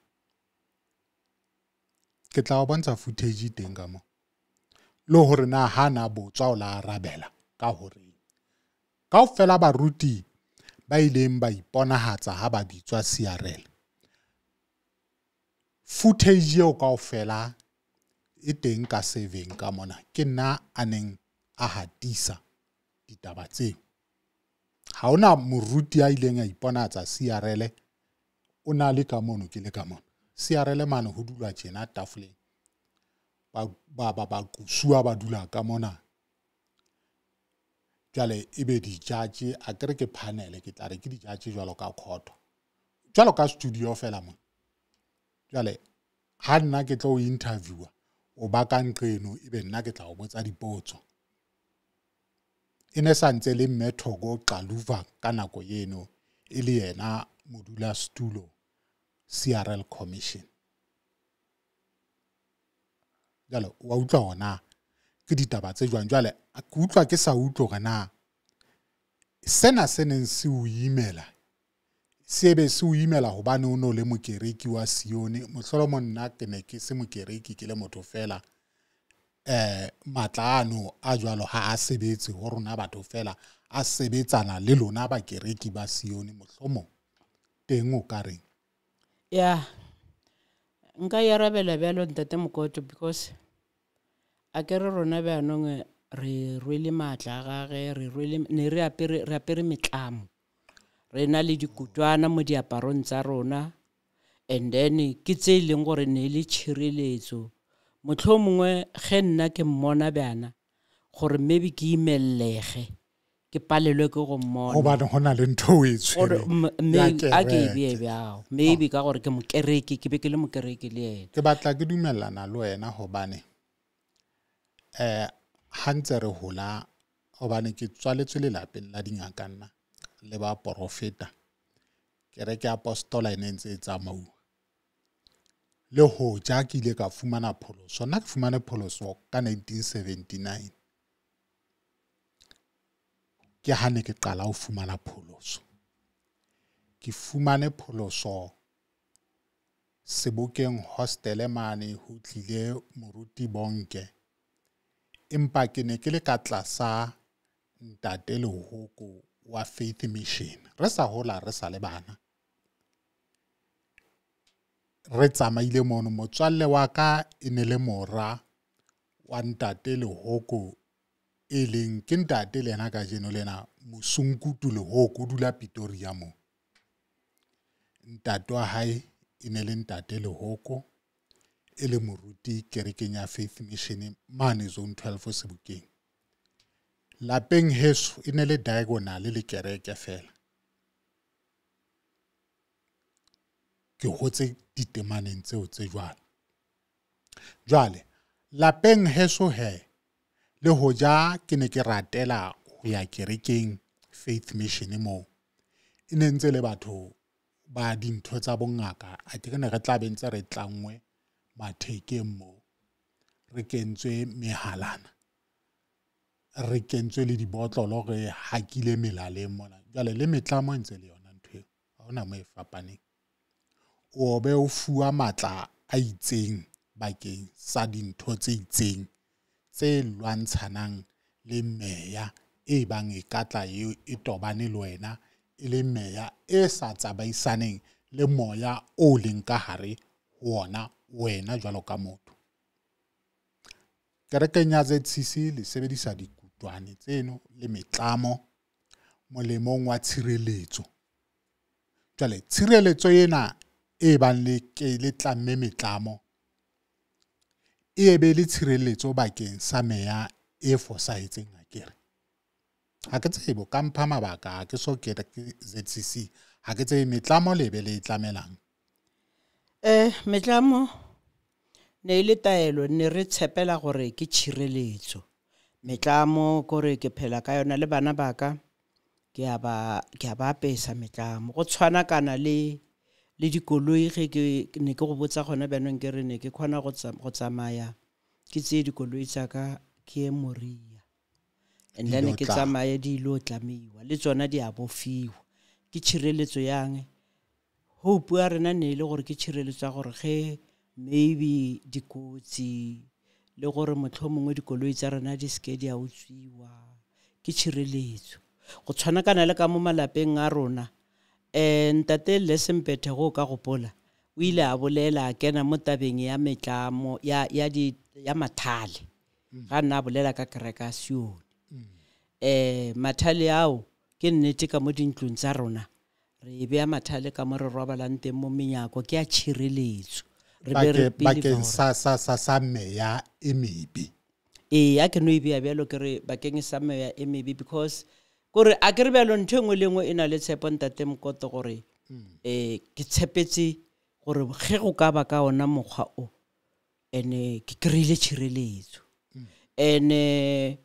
ke tla o bontsha footage teng ka mo le hore na hana botswa o la arabela ka hore kaofela baruti ba ileng ba iponahatsa ha ba bitswa CRL footage eo kaofela e teng ka saving ka mona ke nna aneng a hatisa ditaba tseo ha ona moruti a ileng a iponahatsa CRL o na le ka mono ke le ka mona CRL mane ho dulwa tjena tafoleng ba kusua ba dula ka mona jwale ebe di-judge a kere ke panel ke tla re ke di-judge jwalo ka court jwalo ka studio fela mona jwale ha nna ke tlo interviewa o ba ka nqeno ebe nna ke tla o botsa dipotso ene sa ntse le Methogo Qaluva ka nako yeno e le yena modula stulo CRL commission jwale wa utlwa ona ke ditaba tse jwang jwale ke utlwa ke sa utlwa gore na sena seneng se o imela sebe se o imela hobane o no le mokereki wa Sione mohlolo nna ke ne ke se mokereki ke le motho fela matlano a jwalo ha a sebetse ho rona batho fela a sebetsana le lona ba kereki ba Sione mohlomo teng o ka reng ya nka yarabela bjalo ntate Mokoto because a kere rona bjanong re rwele matla gage re rwele ne re apere metlamo re na le dikutwana mo diaparong tsa rona and then ke tse ileng gore ne le tshireletso mohlomongwe ge nna ke mmona bjana gore maybe ke imellege ke palelwe ke go mmona hobane hona le ntho o e tshwere a ke be bjao maybe ka gore ke mokereki ke be ke le mokereki le yena ke batla ke dumellana le wena hobane ha ntse re hola hobane ke tswaletswe lelapeng la dingaka nna le ba profeta kereke apostola e ntse e tsamauwa le hoja ke ile ka fumana pholoso nna ke fumane pholoso ka 1979 ke hane ke qala ho fumana pholoso ke fumane pholoso Sebokeng hostel mane ho tlile moruti bonke empa ke ne ke le ka tlasa ntate Lehoko wa Faith Mission re sa hola re sa le bana re tsamaile mono motswalle wa ka e ne le mora wa ntate Lehoko e leng ke ntate lena ka jeno lena Mosunkutu Lehoko dula Pretoria mo ntate wa hae e ne le ntate Lehoko e le moruti kerekeng ya Faith Mission mane zone 12 Sebokeng lapeng heso e ne le diagonal le kereke fela ke hotse ditemaneng tseo tse jwale lapeng heso he le hoja ke ne ke ratela ho ya kerekeng Faith Mission mo e ne ntse le batho ba dintho tsa bongaka a ke ne re tla bentse re tlangwe mathekeng mo re kentswe mehalana re kentswe le dibotlolo re hakile melaleng mona jwale le metlamo ntse le yona ntho eo ha hona mo e fapaneng o be o fuwa matla a itseng bakeng sa dintho tse itseng tse lwantshanang le meya e bang e katla e tobane le wena e le meya e sa tsabaisaneng le moya o leng ka hare wona wena jwalo ka motho kerekeng ya ZCC le sebedisa dikutwane tseno le metlamo molemong wa tshireletso jwale tshireletso ena e bang le ke le tlamme metlamo e be le tshireletso bakeng sa meya e fosahetseng akere ha ke tsebo ka mpha mabaka ha ke so ke ZCC ha ke tsebe metlamo le be le tlamelang metlamo ne ile taelo ne re tshepela gore ke tshireletso metlamo gore ke phela ka yona le bana baka ke a ba pesa metlamo go tshwana kana le dikoloi ge ke ne ke go botsa gona banong ke re ne ke khona go tsamaya ke tse dikoloi tsa ka ke Moria and then ke tsamaya di lo tlamiwa le tsona di a bofiwa ke tshireletso yang hope ya rena ne ile gore ke tshireletso gore ge maybe dikotsi le gore mohlomongwe dikoloi tsa rena di ske di a utswiwa ke tshireletso go tshwana kana le ka mo malapeng a rona ntate Lesempete go ka gopola o ile a bolela kena mo tabeng ya metlamo ya mathale ga nna bolela ka kereka Sione mathale ao ke nnete ka mo dintlong tsa rona re bea mathale ka mo re robalang teng mo menyako ke a tshireletso re be re bakeng sa meya e mebe. a ke no e bea bjalo ke re bakeng sa meya e mebe because gore a ke re bjalo ntho engwe le engwe e na le tshepo ntate Mokoto gore ke tshepetse gore ge go ka ba ka ona mokgwa o ene ke kry-ile tshireletso ene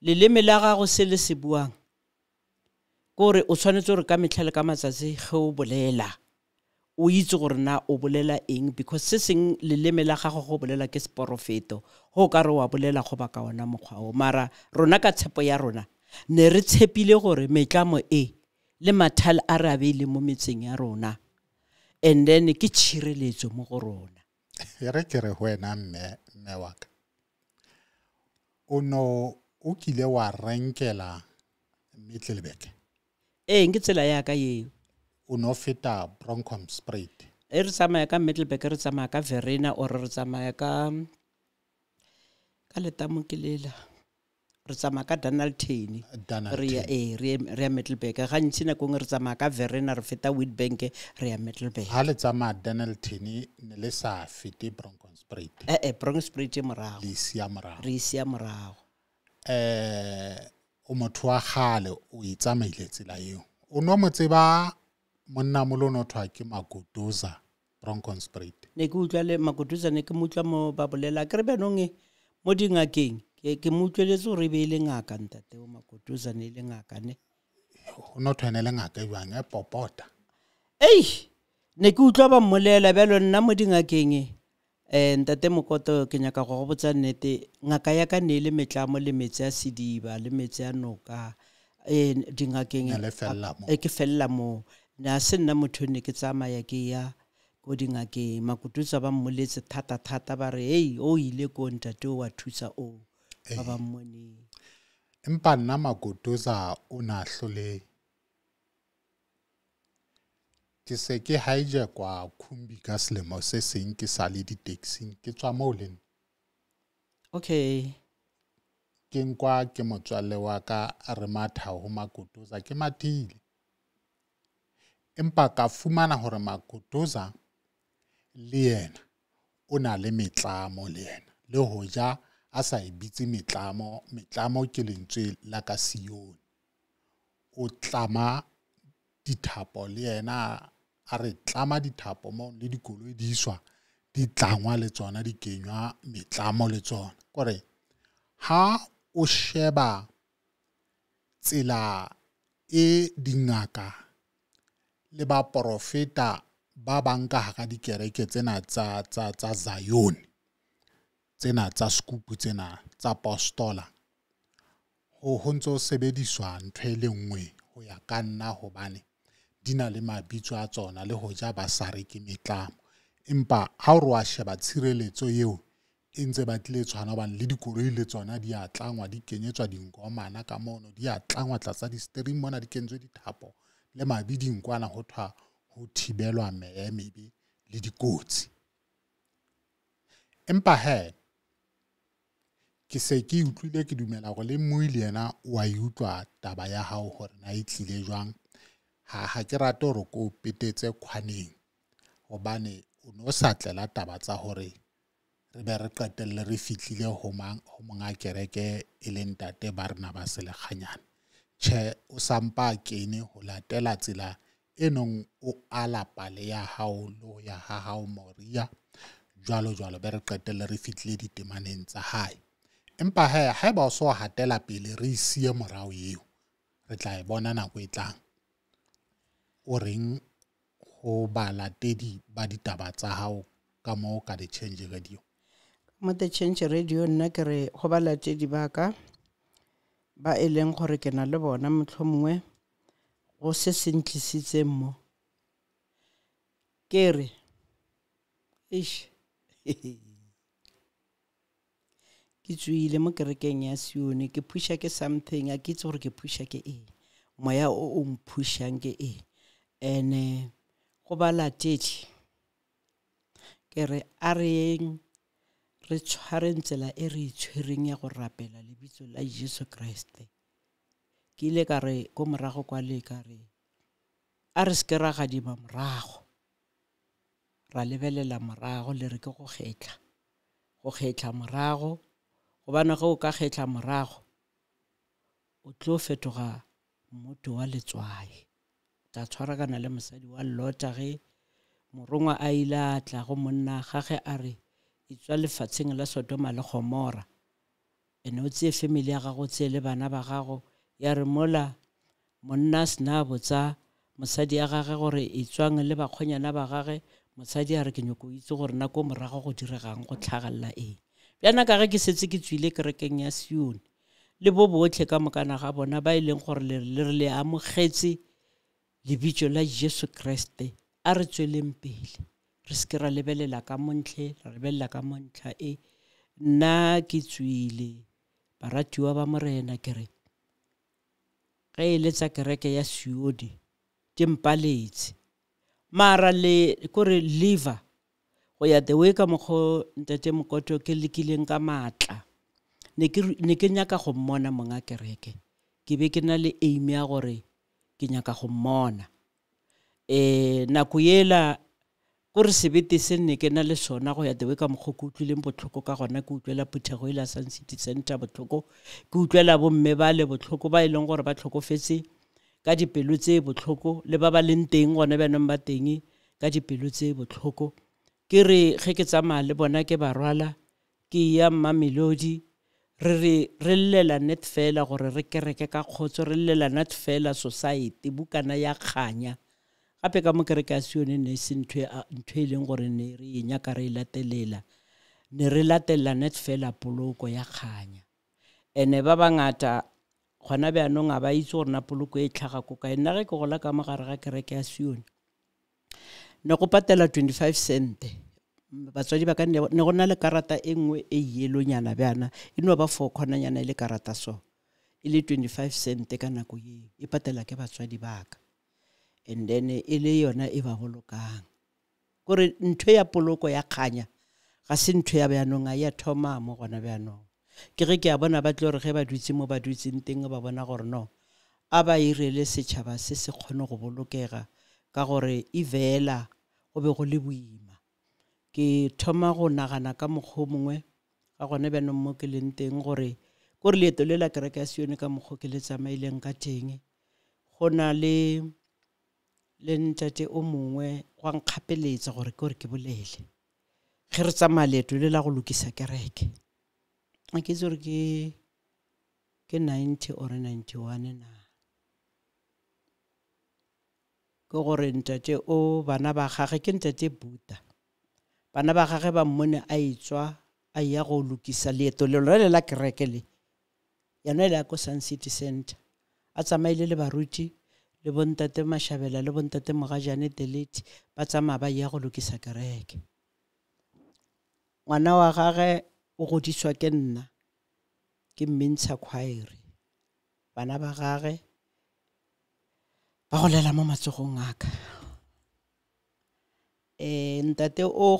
leleme la gago se le se buang gore o tshwanetse gore ka metlha le ka matsatsi ge o bolela o itse gore na o bolela eng because se seng leleme la gago go bolela ke seporofeto go ka re wa bolela go ba ka ona mokgwa o mara rona ka tshepo ya rona ne re tshepile gore metlamo le mathale a re a beile mo metseng ya rona and then ke tshireletso mo go rona re ke re wena mme wa ka o kile wa renkela Middelburg ke tsela ya ka eo o no feta Bronkhorstspruit re tsamaya ka Middelburg re tsamaya ka Verena or re tsamaya ka letamo ke lela re tsamaya ka Dennilton re ya Middelburg ga ntse nako re tsamaya ka Verena re feta Witbank re ya Middelburg ha le tsamaya Dennilton ne le sa fete Bronkhorstspruit Bronkhorstspruit morago re isia morago o motho wa gale o itsamaile tsela eo o no mo tseba monna molo no thwa ke Magoduza Bronkhorstspruit ne ke utlwa le Magoduza ne ke mutla mo ba bolela ke re benong mo dingakeng ke mutlweletse gore be ile ngaka ntate o Magoduza ne le ngaka ne o no thwane le ngaka e bang e popota ne ke utlwa ba mmolela bjalo nna mo dingakeng ntate Mokoto ke nyaka go botsa nnete ngaka ya ka ne le metlamo le metse a sediba le metse a noka dingakeng ke fella mo na se nna motho ne ke tsamaya ke ya go dingakeng Magoduza ba mmoletse thata ba re o ile ko ntate wa thusa o ba ba mmone empa nna Magoduza o na hlole ke se ke hijackwa Khumbi ka selemo se seng ke sa le di-taxing ke tswa mo leng ke nkwa ke motswalle wa ka re matha ho Magoduza ke mathile empa ka fumana hore Magoduza le yena o na le metlamo le yena le hoja a sa ibitse metlamo ke lentswe la ka Sione o tlama dithapo le yena a re tlama dithapo mo le dikoloi di iswa di tlangwa le tsona di kenywa metlamo le tsona kore ha o sheba tsela e dingaka le ba profeta ba banka ga dikereke tsena tsa Zion tsena tsa skupu tsena tsa apostola ho ntso sebediswa ntho e le nngwe ho ya ka nna hobane di na le mabitso a tsona le hoja ba sa re ke metlamo empa ha o re wa sheba tshireletso eo e ntse ba tlile tshwana hobane le dikoloi le tsona di a tlangwa di kenyetswa dingomana ka mono di a tlangwa tlatsa di-steering mona di kentswe dithapo le mabiding kwana ho thwa ho thibelwa meya mebe le dikotsi empa ke se ke utlwile ke dumela gore le Moile yena wa utlwa taba ya hao hore na e tlile jwang ha ke rate hore ko petetse khwaneng hobane o no sa tlela taba tsa hore re be re qetelle re fitlile ho monga kereke e le ntate ba rena ba selekganyana o sampa kene ho latela tsela enong o ala pale ya hao lo ya ha hao Moria jwalo be re qetelle re fitlile ditemaneng tsa hae empa ha ba o so hatela pele re sie morao eo re tla e bona nako e tlang o reng ho balatedi ba ditaba tsa hao ka mo ka The Change Radio mo The Change Radio nna ke re go balatedi ba ka ba e leng gore ke na le bona motlhomongwe go se sentlisitse mo ke re ke tswile mo kerekeng ya Sione ke pusha ke something a ke itse gore ke pusha ke moya o mphushang ke ene go balatedi ke re a re tshwareng tsela e re itshwereng ya go rapela lebitso la Jesu Kriste ke ile ka re go morago kwa le ka re a re se ke ra gadima morago ra lebelela morago le re ke go kgetla morago gobane ge o ka kgetla morago o tlo fetoga motho wa letswai ta tshwarakana le mosadi wa Lota ge morongwa a ile a tla go monna gage a re itswa lefatsheng la Sodoma le Gomora ene o tse family ya gago tse le bana ba gago ya re mola monna sna botsa mosadi ya gage gore itswang le bakgonyana ba gage mosadi a re ke nyoko itse gore na ko morago go diregang go tlhagalla eng bjana ka ge ke setse ke tswile kerekeng ya Sion le bo botlhe ka mokana ga bona ba ileng gore le amogetse lebitso la Jesu Kriste a re tsweleng pele re se ke ra lebelela ka montle ra lebelela ka montla nna ke tswile baratiwa ba morena ke re ge e letsa kereke ya Sioni tempaletse mara le kore liver go ya the way ka mokgo ntate Mokoto ke lekileng ka matla ne ke nyaka go mmona monga kereke ke be ke na le aim ya gore ke nyaka go mmona nako yela gore sebete se nne ke na le sona go ya the way ka mokgo ke utlwileng botlhoko ka gona ke utlwela Phuthego ila Sun City Center botlhoko ke utlwela bomme ba le botlhoko ba ileng gore ba tlhokofetse ka dipelo tse botlhoko le ba leng teng gona banong ba teng ka dipelo tse botlhoko ke re ge ke tsamaya le bona ke ba rwala ke ya Mamelodi re llela net fela gore re kereke ka khotso re llela net fela society bukana ya kganya gape ka mo kereke ya Sione ne se ntwe leng gore ne re nya ka re latelela ne re latella net fela poloko ya kganya ene ba bangata gona bjanong a ba itse gore na poloko e tlhaga ko kae nna ge ke gola ka mogare ga kereke ya Sione ne go patela 25 cent batswadi ba ka ne go na le karata e nngwe e yellow nyana bjana e no ba for khona nyana ile karata so ile 25 cent ka nako ye e patela ke batswadi ba ka and then ile yona e ba bolokang gore ntwe ya poloko ya kganya ga se ntwe ya bjanong a ya thoma mo gona bjanong ke ge ke a bona ba tlo re ge ba dutse mo ba dutseng teng ba bona gore no a ba irele setšhaba se se kgone go bolokega ka gore e vela go be go le boima ke thoma go nagana ka mokgwa mongwe ga gone bjanong mo ke leng teng gore leeto le la kereke ya Sione ka mokgwa ke le tsamaileng ka teng go na le ntate o mongwe go nkgapeletsa gore ke bolele ge re tsamaya leeto le la go lokisa kereke a ke itse gore ke 90 or 91 na ke gore ntate o bana ba gage ke ntate Buta bana ba gage ba mmone a itswa a ya go lokisa leeto le la kereke le yana ile ko Sun City Center a tsamaile le baruti le bontate Mashabela le bontate Mogajane Delete ba tsamaya ba ya go lokisa kereke ngwana wa gage o godiswa ke nna ke Mensa Khwaere bana ba gage ba go lela mo matsogong aka ntate o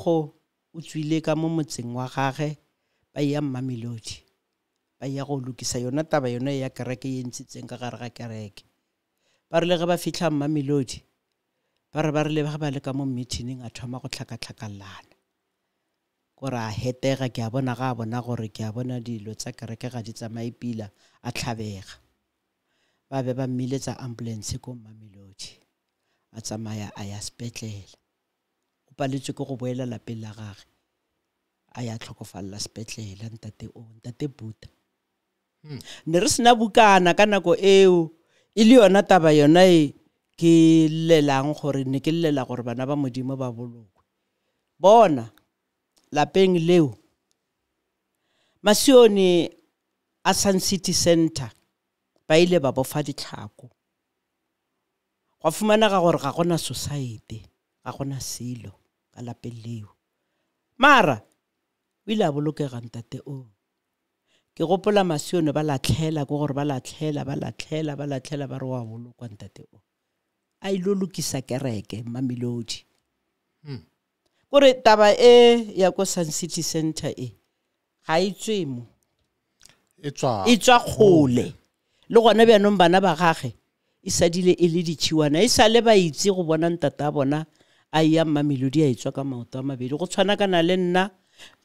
tswile ka mo motseng wa gage ba ya Mamelodi ba ya go lokisa yona taba yona ya kereke e ntshitseng ka gare ga kereke ba re le ge ba fihla Mamelodi ba re le ga ba le ka mo meeting a thoma go tlhakatlhakallana gore a hetega ke a bona gore ke a bona dilo tsa kereke ga di tsamaye pila a tlhabega ba be ba mmiletsa ambulance ko Mamelodi a tsamaya a ya sepetlele o paletswe ke go boela lapeng la gage a ya tlhokofalla sepetlele ntate Buta ne re sena bukana ka nako eo e le yona taba yona ke lelang gore ne ke lela gore bana ba modimo ba bolokwe bona lapeng leo Masione a Sun City Center ba ile ba bofa ditlhako go fumana ga gore ga gona society ga gona silo ka lapeng leo mara o ile a bolokega ntate o ke gopola Masione ba latlhela go gore ba latlhela ba re wa bolokwa ntate o a ile lokisa kereke Mamelodi gore taba ya ko Sun City Center ga itswemo e tswa kgole le gona bjanong bana ba gage e sadile e le ditšhiwana e sa le ba itse go bona ntata bona a ya Mamelodi a etswa ka maoto a mabedi go tshwana kana le nna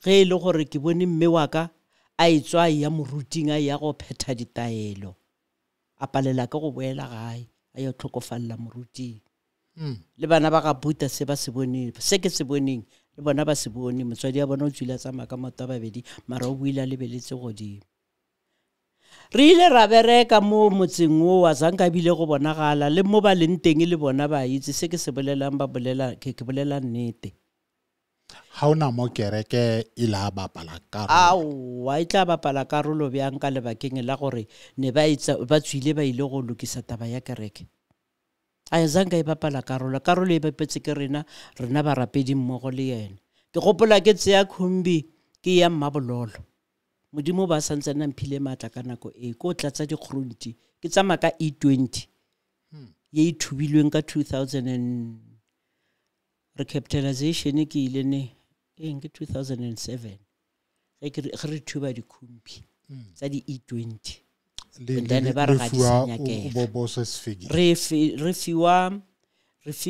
ge e le gore ke bone mme wa ka a etswa ya moruting a ya go phetha ditaelo a palela ka go boela gae a yo tlhokofalla moruting le bana ba ga Buta se ba se boneng se ke se boneng le bona ba se bone motswadi a bona o tswile tsa maka maoto a babedi mara o buile a lebeletse godimo re ile ra bereka mo motseng o wa zanka bile go bonagala le mo ba leng teng le bona ba itse se ke se bolelang ba bolela ke bolela nnete ha ona mo kereke e la bapala karolo au wa itla bapala karolo bjang ka lebakeng la gore ne ba itsa ba tswile ba ile go lokisa taba ya kereke a zanka e bapala karolo e bapetse ke rena ba rapedi mmogo le yena ke gopola ke tseya khumbi ke ya Mmabololo modimo ba santse nna mphile matla ka nako e ko tlatsa dikgrunti ke tsama ka E20 ye ithubilweng ka 2000 and recapitalization ke ile ne ke 2007 ge re thuba dikhumpi tsa di E20 le ba re ga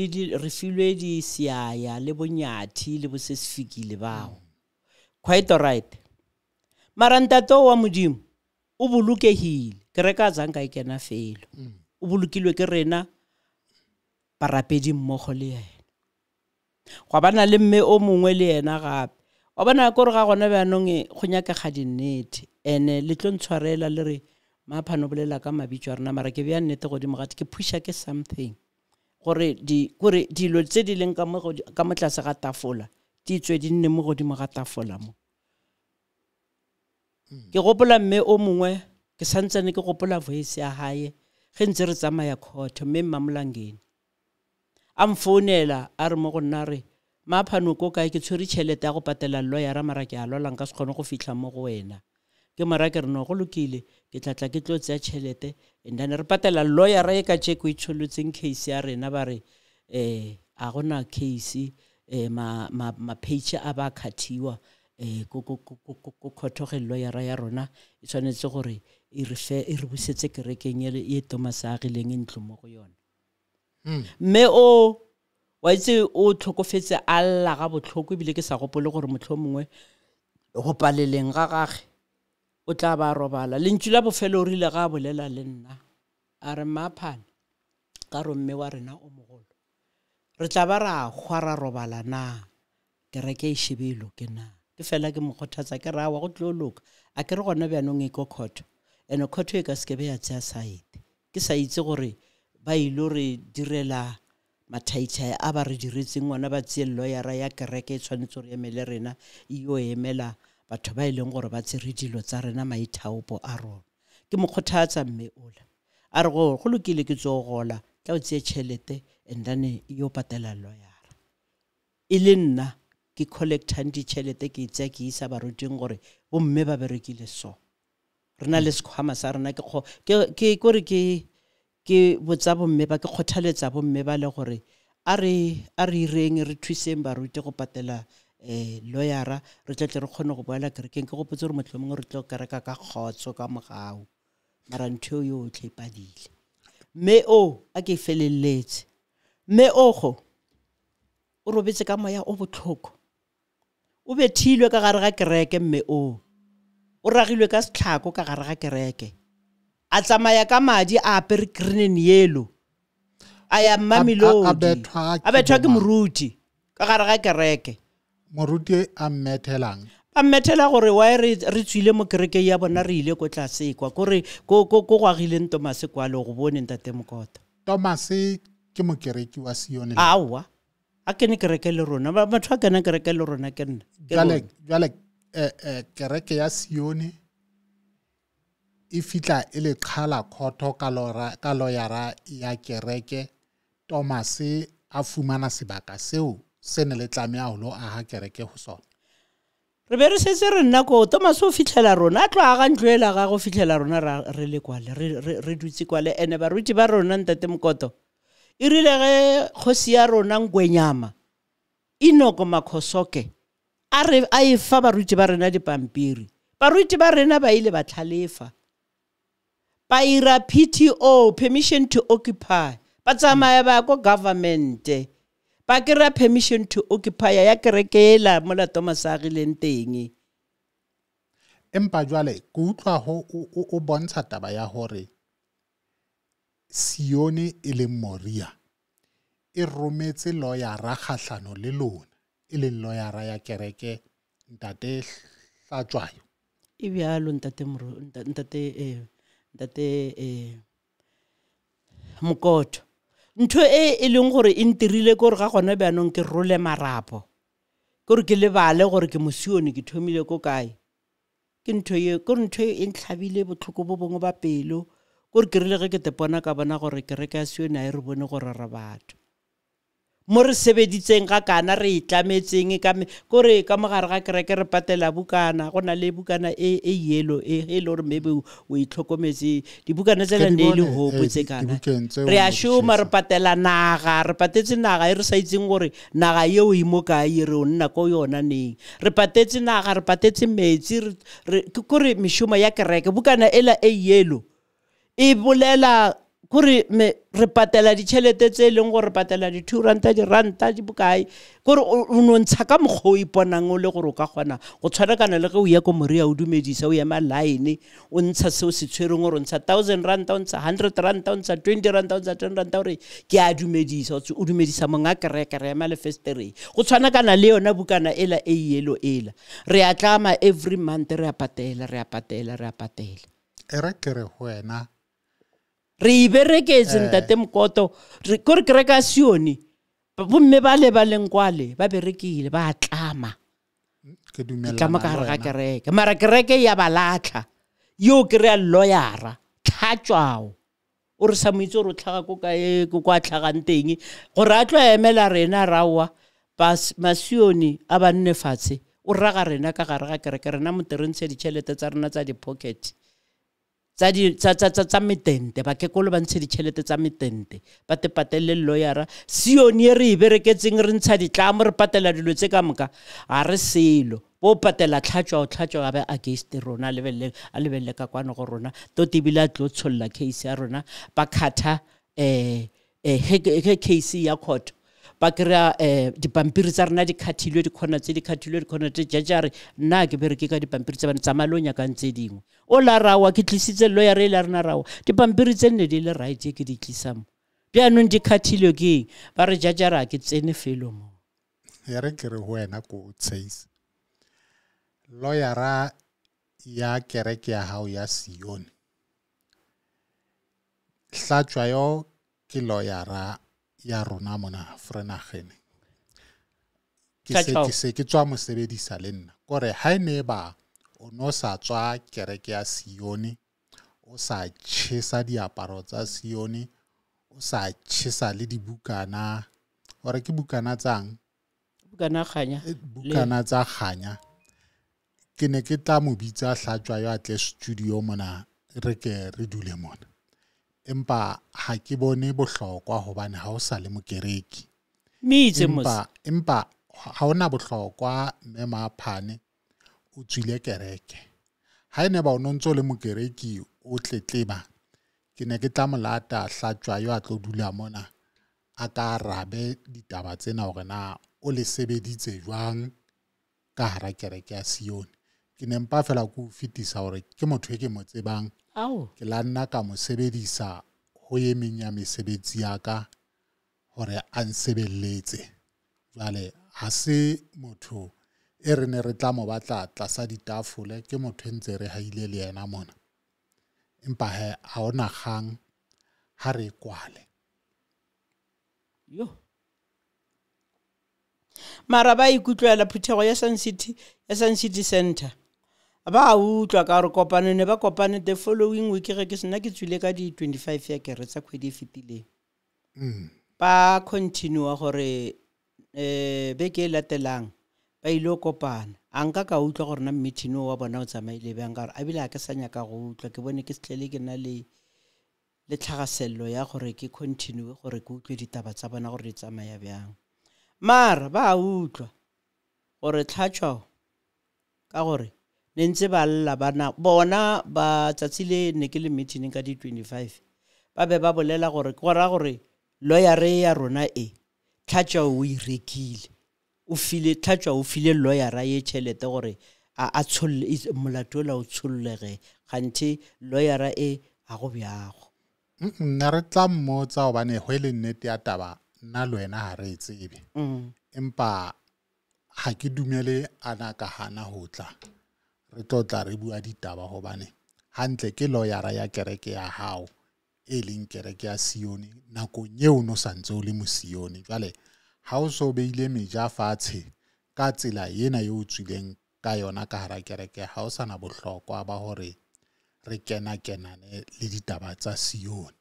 di re filwe di siaya le bonyathi le bosesfikile bao quite alright marantato wa modimo o bolokehile ke reka zanka e kena felo o bolokilwe ke rena barapedi mmogo le yena go bana le mme o mongwe le yena gape wa bona gore ga gona bjanong go nyaka ga dinnete ene le tlo ntshwarela le re maphano bolela ka mabitso a rena mara ke bja nnete godimo gate ke pusha ke something gore dilo tse di leng ka motlase ga tafola di tswe di nne mo godimo ga tafola mo ke gopola mme o mongwe ke santsane ke gopola voice ya hae ge ntse re tsamaya court mme Mamolangeni a mfounela a re mo go nna re maphano ko kae ke tshwere tšhelete ya go patela lawyer mara ke a lwalang ka se kgone go fihla mo go wena ke mara ke re no go lokile ke tlatla ke tlo tseya tšhelete and then re patela lawyer e ka tšeko e tsholotseng case ya rena ba re a gona case ma page a ba khathiwa ko khothoge lawyer ya rona e tshwanetse gore e re busetse kerekeng ye Thomas a gileng ntlo mo go yona mme o wa itse o tlhokofetse alla ga botlhoko bile ke sa gopole gore motlho mongwe go paleleng ga gage o tla ba robala lentšu la bofelo o rile ga bolela le nna a re Maphane ka ro mme wa rena o mogolo re tla ba ra khwara robala na kereke e shebelo ke na ke fela ke mokgothatsa ke ra wa go tloloka a ke re gona bjanong e ko khotho ene khotho e ka skebe ya tsaya side ke sa itse gore ba ilo re direla mathaitha a ba re diretseng ngwana ba tsiello ya ra ya kereke tshwanetse re emele rena yo emela batho ba ileng gore ba tsere dilo tsa rena maithaopo a rona ke mokgothatsa mme ola a re go lokile ke tso gola tla o tse tšhelete and then yo patela lawyer e le nna ke collectang ditšhelete ke itse ke isa baruting gore bomme ba berekile so rena le sekhwama sa rena ke botsa bomme ba ke kgothaletsa bomme ba le gore a re ireng re thuseng baruti go patela lawyer re tle re kgone go boela kerekeng ke go potse gore motho mongwe re tlo kereka ka khotso ka mogao mara ntho yo tle padile mme o a ke feleletse mme o go o robetse ka moya o botlhoko o bethilwe ka gare ga kereke mme o ragilwe ka setlhako ka gare ga kereke a tsamaya ka madi a apere green and yellow a ya Mamelodi a bethwa ke moruti ka gare ga kereke moruti a mmethela gore wa re tswile mo kereke ya bona re ile ko tlase kwa gore go gwagileng Thomas kwa le go bone ntate Mokota Thomas ke mokereki wa Sione awa a kene kereke le rona batho a kena kereke le rona ke nna jale kereke ya Sione e fitla e le kgala khotho ka loyara ya kereke Thomas a fumana sebaka seo se ne le tlamea go lo aga kereke go sona re be re setse re nna ko Thomas o fitlhela rona a tlo aga ntloela ga go fitlhela rona re le kwale re dutse kwale ene baruti ba rona ntate Mokoto e rile ge kgosi ya rona Ngwenyama Inoko Makhosoke a e fa baruti ba rena dipampiri baruti ba rena ba ile ba tlhalefa ba ira PTO, permission to occupy, ba tsamaya ba ko government ba kira permission to occupy ya kerekela mola Thomas a rileng teng. Empa jwale ke utlwa o bontsha taba ya hore Sione e leng Moria e rometse lawyera kgahlano le lona e leng lawyera ya kereke ntate Hlatshwayo. E bjalo ntate Mokoto. Ntho e leng gore e ntirile gore ga gona bjanong ke role marapo gore ke lebale gore ke mosione ke thomile ko kae ke ntho e ntlhabile botlhoko bo bongwe ba pelo gore ke rile ge ke tepona ka bona gore kereke ya Sione a e re bone gore re batho mo re sebeditseng ga kana re itlametseng gore ka mogare ga kereke re patela bukana go na le bukana e yellow e le gore maybe o itlhokometse dibukana tse ne le hope tse kana re a shoma re patela naga re patetse naga e re sa itseng gore naga yeo e mo kae re o nna ko yona neng re patetse naga re patetse metsi gore meshomo ya kereke bukana ela e yellow e bolela gore re patela ditšhelete tse leng gore re patela di-2 ranta di bokae gore o no ntsha ka mokgwa o iponang o le gore o ka kgona go tshwanakana le ge o ya ko Moria o dumedisa o ema line o ntsha seo se tshwereng gore o ntsha 1,000 ranta o ntsha 100 ranta o ntsha 20 ranta o ntsha 10 ranta gore ke a dumedisa o dumedisa monga kereke re ema lefestereng go tshwanakana le yona bukana ela e yellow ela re a tlama every month re a patela e re ke re ho wena re ibereketse ntate Mokoto gore kereke ya Sione bomme ba le ba leng kwale ba berekile ba tlama ke dumela tlama ka gare ga kereke mara kereke ya balatla yo ke re a lawyera Hlatshwayo o re sa mo itse gore o tlhaga ko kae ko kwa tlhagang teng gore a tlo emela rena rawa Sione a ba nne fatshe o raga rena ka gare ga kereke rena mo terentshe ditšhelete tsa rena tsa di-pocket tsa metente ba kekolo ba ntshe ditšhelete tsa metente ba te patelle lawyera Sione e re e bereketseng re ntsha ditlamo re patela dilo tse ka moka a re selo bo patela Hlatshwayo a be against rona a lebelle ka kwano go rona totebile a tlo tsholla case ya rona ba khatha case ya court ba kry-a dipampiri tsa rena di khathilwe dikhona tse jajare nna ke bereke ka dipampiri tsa bana tsa malonya ka ntse dingwe o la rawa ke tlisitse lawyer e la rena rawa dipampiri tse nne di le right ke di tlisamo bjanong di khathilwe ke ba re jajare ke tsene felo mo ya re ke re ho wena ko tseis lawyera ya kereke ya hao ya Sione Hlatshwayo ke lawyera ya rona mona Frenagene ke se ke tswa mo sebedisa le nna gore ha ene ba o no sa tswa kereke ya Sione o sa tshisa diaparo tsa Sione o sa tshisa le dibukana gore ke bukana tsang bukana tsa kganya ke ne ke tla mo bitsa Hlatshwayo a tle studio mona re ke re dule mona empa ha ke bone bohlokwa hobane ha o sa le mokereki empa ha ona bohlokwa mme Maphane o tswile kereke ha ene ba o nontso le mokereki o tletleba ke ne ke tla molata Hlatshwayo a tlo dula mona a ka rabe ditaba tsena hore na o le sebeditse jwang ka hara kereke ya Sione ke ne mpa fela go fitisa hore ke motho e ke mo tsebang ke la nna ka mo sebedisa ho ye meng ya mesebetsi ya ka hore a nsebelletse jwale ha se motho e re ne re tla mo batla tlasa ditafole ke motho ntse re haile le yena mona empa ha ona kgang ha re kwale yo mara ba ikutlwela phuthego ya Sun City Center ba utlwa ka re kopane ne ba kopane the following week ge ke sena ke tswile ka di 25 ya kere tsa kgwedi e fetileng ba continue gore beke latelang ba ile kopana a nka ka utlwa gore na meeting wa bona o tsamaile bjang ka gore a bile a ke sa nyaka go utlwa ke bone ke setlhele ke na le tlhagasello ya gore ke continue gore ke utlwe ditaba tsa bona gore di tsamaya bjang mara ba utlwa gore Hlatshwayo ka gore ne ntse ba lla bana bona ba tsatsile ne ke le meeting ka di 25 ba be ba bolela gore gore lawyer ya rona tlhatšwa o irekile o file lawyer ye tšhelete gore a tsholle molato la o tshollege ganthe lawyer a go bjago nna re tla mmotsa gobane go le nnete ya taba nna le wena ga re e tsebe empa ga ke dumele ana ka hana ho tla re tla re bua ditaba gobane hantle ke lawyer ya kereke ya hao leng kereke ya Sione nakong eo no santse o le mo Sione jwale ha o so beile meja fatshe ka tsela yena yo o tswileng ka yona ka hara kereke ha o sana bohlokwa ba hore re kenane le ditaba tsa Sione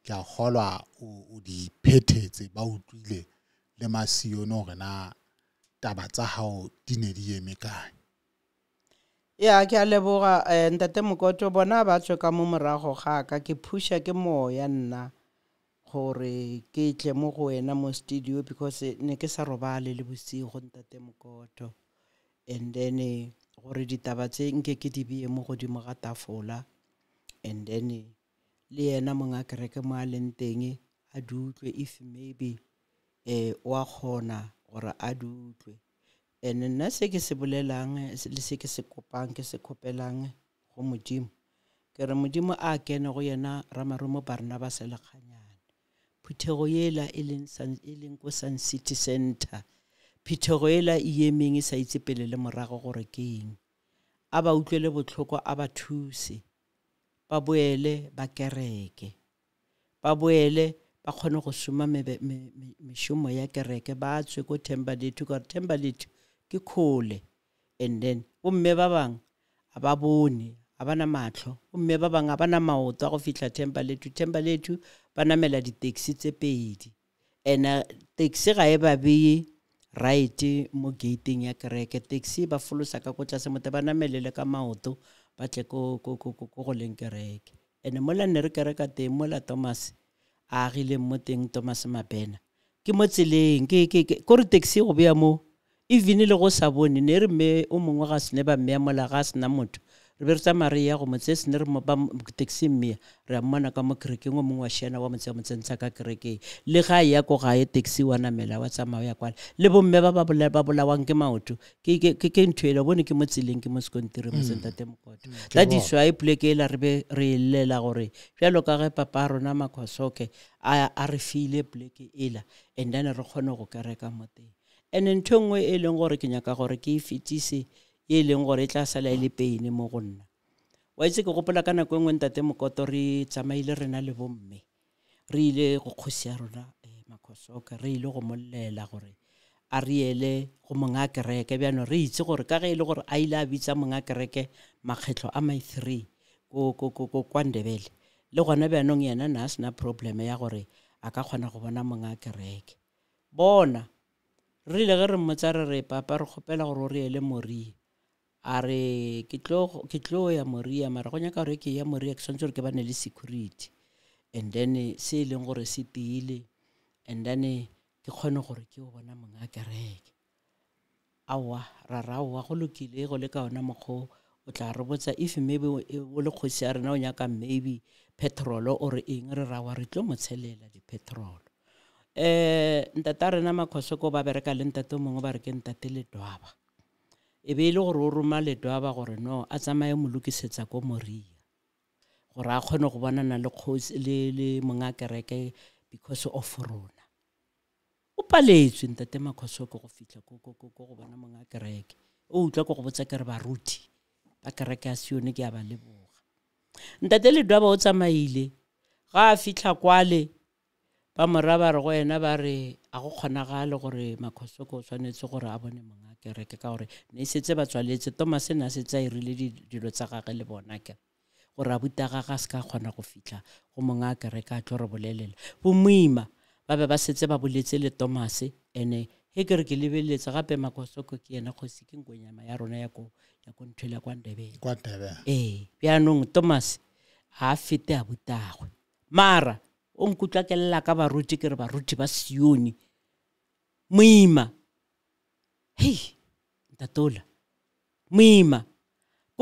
ke a kgolwa o di phethetse ba utlwile le masione hore na taba tsa hao di ne di eme kae ya ke a leboga ntate Mokoto bona ba tswe ka mo morago ga ka ke phusha ke moya nna gore ke tle mo go wena mo studio because ne ke sa robale le bosigo ntate Mokoto and then gore ditaba tse nke ke di bie mo godimo ga tafola and then le yena monga kereke mo a leng teng a dutlwe if maybe wa kgona gore a dutlwe ene nna se ke se bolelang le se ke se kopang ke se kopelang go modimo ke re modimo a kene go yena Ramarumo Barnabas Lekganyane phutego yela e leng ko Sun City Center phutego yela e emeng e sa itse pele le morago gore ke eng a ba utlwele botlhoko a ba thuse ba boele ba kereke ba boele ba kgone go suma meshomo ya kereke ba tswe ko Thembalethu ka Thembalethu ke khole and then bomme ba bang a ba bone a bana matlho bomme ba bang a bana maoto a go fitla Thembalethu ba namela di taxi tse pedi ena taxi ga e ba be right mo gating ya kereke taxi ba folosa ka go tlase mote ba namelele ka maoto ba tle go leng kereke ene mola ne re kereka teng mola Thomas a gile mo teng Thomas Mabena ke mo tseleng ke re taxi go bea mo even le go sa bone ne re me o mongwe ga sene ba mme mola ga sena motho re be re tsa Maria go motse sene re mo ba taxi mme re mmona ka mo kerekeng o mongwe wa shena wa motsentsha ka kereke le ga ya go ga e taxi wa namela wa tsamaya ya kwala le bomme ba bolawang ke maoto ke ntwele bone ke mo tseleng ke mo sekontiri mo sentate Mokoto that is why pleke la re be re lela gore jalo ka ge papa rona Makhosoke a re file pleke ela and then re kgone go kereka mo teng ene nthongwe e leng gore ke nyaka gore ke fetise e leng gore e tla sala ile peine mo go nna wa itse ke gopola kana go engwe ntate Mokoto re tsamaile rena le bomme re ile go kgosi ya rona Makhosoke re ile go mollela gore a riele go monga kereke bjano re itse gore ka ge ile gore a ile a bitsa monga kereke makgetlo a mai 3 go kwa Ndebele le gona bjanong yena na sena problem ya gore a ka kgona go bona monga kereke bona re ile ge re mmotsare re papa re kgopela gore o re ele Moria a re ke tlo ya Moria mara go nyaka gore ke ya Moria ke swantse gore ke bane le security and then se leng gore se tiile and then ke kgone gore ke o bona monga kereke awa rarawa go lokile go le ka ona mokgo o tla re botsa if maybe o le kgosi ya rena o nyaka maybe petrol or eng re rawa re tlo motshelela di petrol ntata rena Makhosoko ba bereka le ntate mongwe ba re ke ntate Ledwaba e be ile gore o roma Ledwaba gore no a tsamaye mo lokisetsa ko Moria gore a kgone go bonana le kgosi le monga kereke because of rona o paletswe ntate Makhosoko go fitla go bona monga kereke o utlwa go botsa ke re baruti ba kereke a Sione ke a ba leboga ntate Ledwaba o tsamaile ga a fitla kwale ba moraba re go yena ba re a go kgonagale gore Makhosoko o tshwanetse gore a bone monga kereke ka gore ne setse ba tswaletse Thomas na se tsa irile dilo tsa gagwe le bona ke gore a buta ga se ka kgona go fitla go monga kereke a tlo re bolelela bo moima ba be ba setse ba boletse le Thomas ene he ke re ke lebeletsa gape Makhosoko ke yena kgosi ke ngwenyama ya rona ya go nthwela kwa Ndebele bjanong Thomas ha fete a butagwe mara o nkutla ke lla ka baruti ke re baruti ba Sione moima hey ntatola moima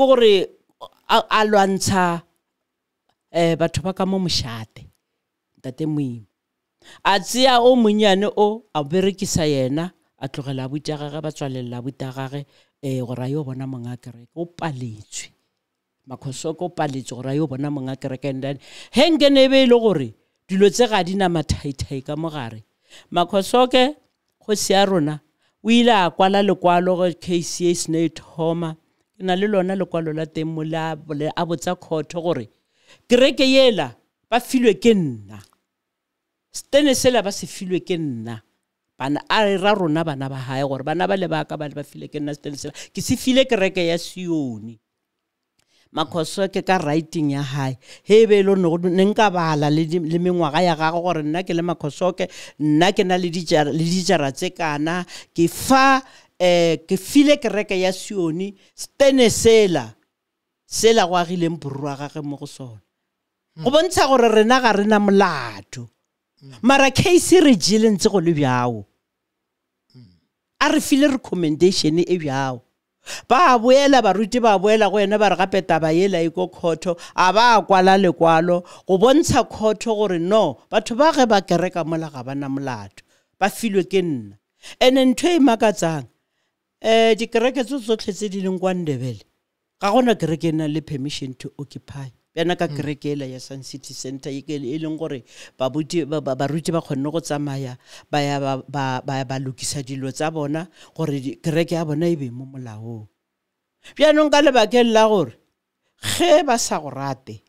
go gore a lwantsha batho ba ka mo mošate ntate Moima a tseya o monyane o a berekisa yena a tlogela abuti gagwe ba tswalela abuti gagwe gore a yo bona monga kereke o paletswe Makhosoko o paletswe gore a yo bona monga kereke and then henge ne be ile gore dilo tse ga dina mathaithai ka mogare Makhosoke go sia rona o ile a kwala lekwalo go KCA sne thoma ke na le lona lekwalo la teng mo la a botsa khotho gore kereke yela ba filwe ke nna stene sela ba se filwe ke nna bana a ra rona bana ba hae gore bana ba le ba ka ba le ba file ke nna stene sela ke se file kereke ya Sioni Makhosoke ka writing ya hae he be lo no nka bala le mengwaga ya gago gore nna ke le Makhosoke nna ke na le dijara tse kana ke fa ke file kereke ya Sioni stene sela go agileng borwa gagwe mo go sona go bontsha gore rena ga rena molato mara case re jile ntse go le bjao a re file recommendation e bjao ba boela baruti ba boela go ena ba re gape taba yela iko khotho a ba kwala lekwalo go bontsha khotho gore no batho ba ge ba kereka mola ga bana molato ba filwe ke nna ene ntho e makatsang dikereke tsotlhe tse di leng kwa Ndebele ga gona kereke na le permission to occupy bjana ka kereke ela ya Sun City Center e leng gore baruti ba kgonne go tsamaya ba lokisa dilo tsa bona gore kereke ya bona e be mo molaong bjanong ka lebakeng la gore ge ba sa go rate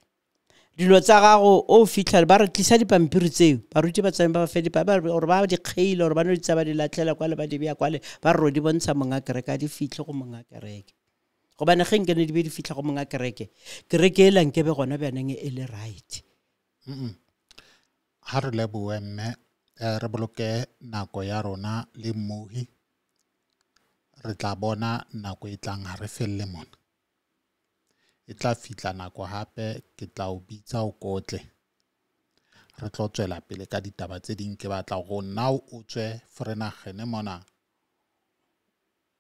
dilo tsa gago o fitla ba re tlisa dipampiri tseo baruti ba tsame ba fe gore ba di kgeile gore ba no di tsaba di latlela kwa le ba di bea kwa le ba re di bontsha monga kereke di fitlhe go monga kereke go bana ge nkene di be di fitlha go monga kereke ela nkebe gona bjaneng e le right ha re leboe mme re boloke nako ya rona le mmohi re tla bona nako e tlang ha re felle mona e tla fitla nako hape ke tla o bitsa o kotle re tlo tswela pele ka ditaba tse ding ke batla go nna o tswe Vereeniging mona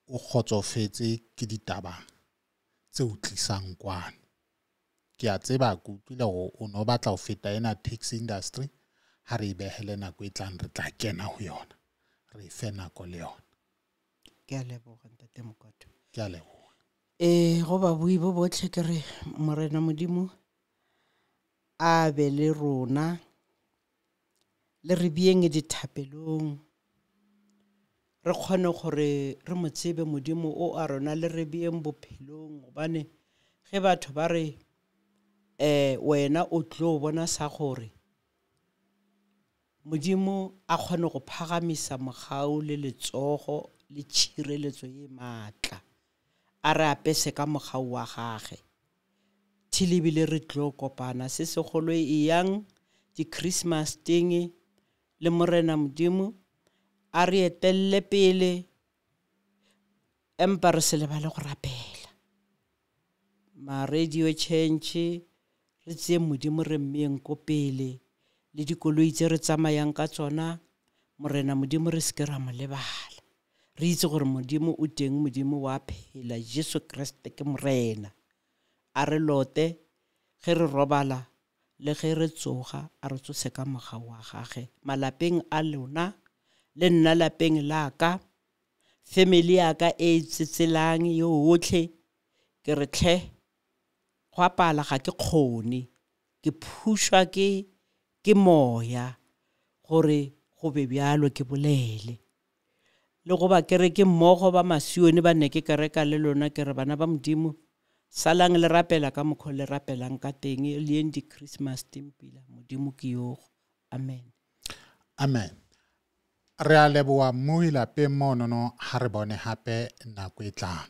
o kgotsofetse ke ditaba tse o tlisang kwana ke a tseba ke utlwile go o no batla go feta ena taxi industry ha re behele nako e tlang re tla kena ho yona re fe nako le yona ke a leboga ntate Mokoto ke a leboga go ba bui bo botlhe ke re morena Modimo a be le rona le re bieng dithapelong re kgone gore re mo tsebe Modimo o a rona le re bieng bophelong gobane ge batho ba re wena o tlo bona sa gore Modimo a kgone go phagamisa mogau le letsogo le tshireletso ye matla a re apese ka mogau wa gage thilebile re tlo kopana se segolo e yang di Christmas ting le morena Modimo a re etelle pele empa re se lebale go rapela ma radio change re tse Modimo re mmeng ko pele le dikoloi tse re tsamayang ka tsona morena Modimo re se ke ra mo lebala re itse gore Modimo o teng Modimo wa phela Jesu Kriste ke morena a re lote ge re robala le ge re tsoga a re tsose ka mogau wa gage malapeng a lona le nna lapeng la ka family ya ka e tsetselang yo otlhe ke re tlhe go apala ga ke kgone ke phushwa ke moya gore go be bjalo ke bolele le go ba kereke mmogo ba Masione ba ne ke kereka le lona ke re bana ba Modimo salang le rapela ka mokgo le rapelang ka teng le en di Christmas tempila Modimo ke yo amen amen re a leboa mo ilapeng monono ha re bone hape nako e tlang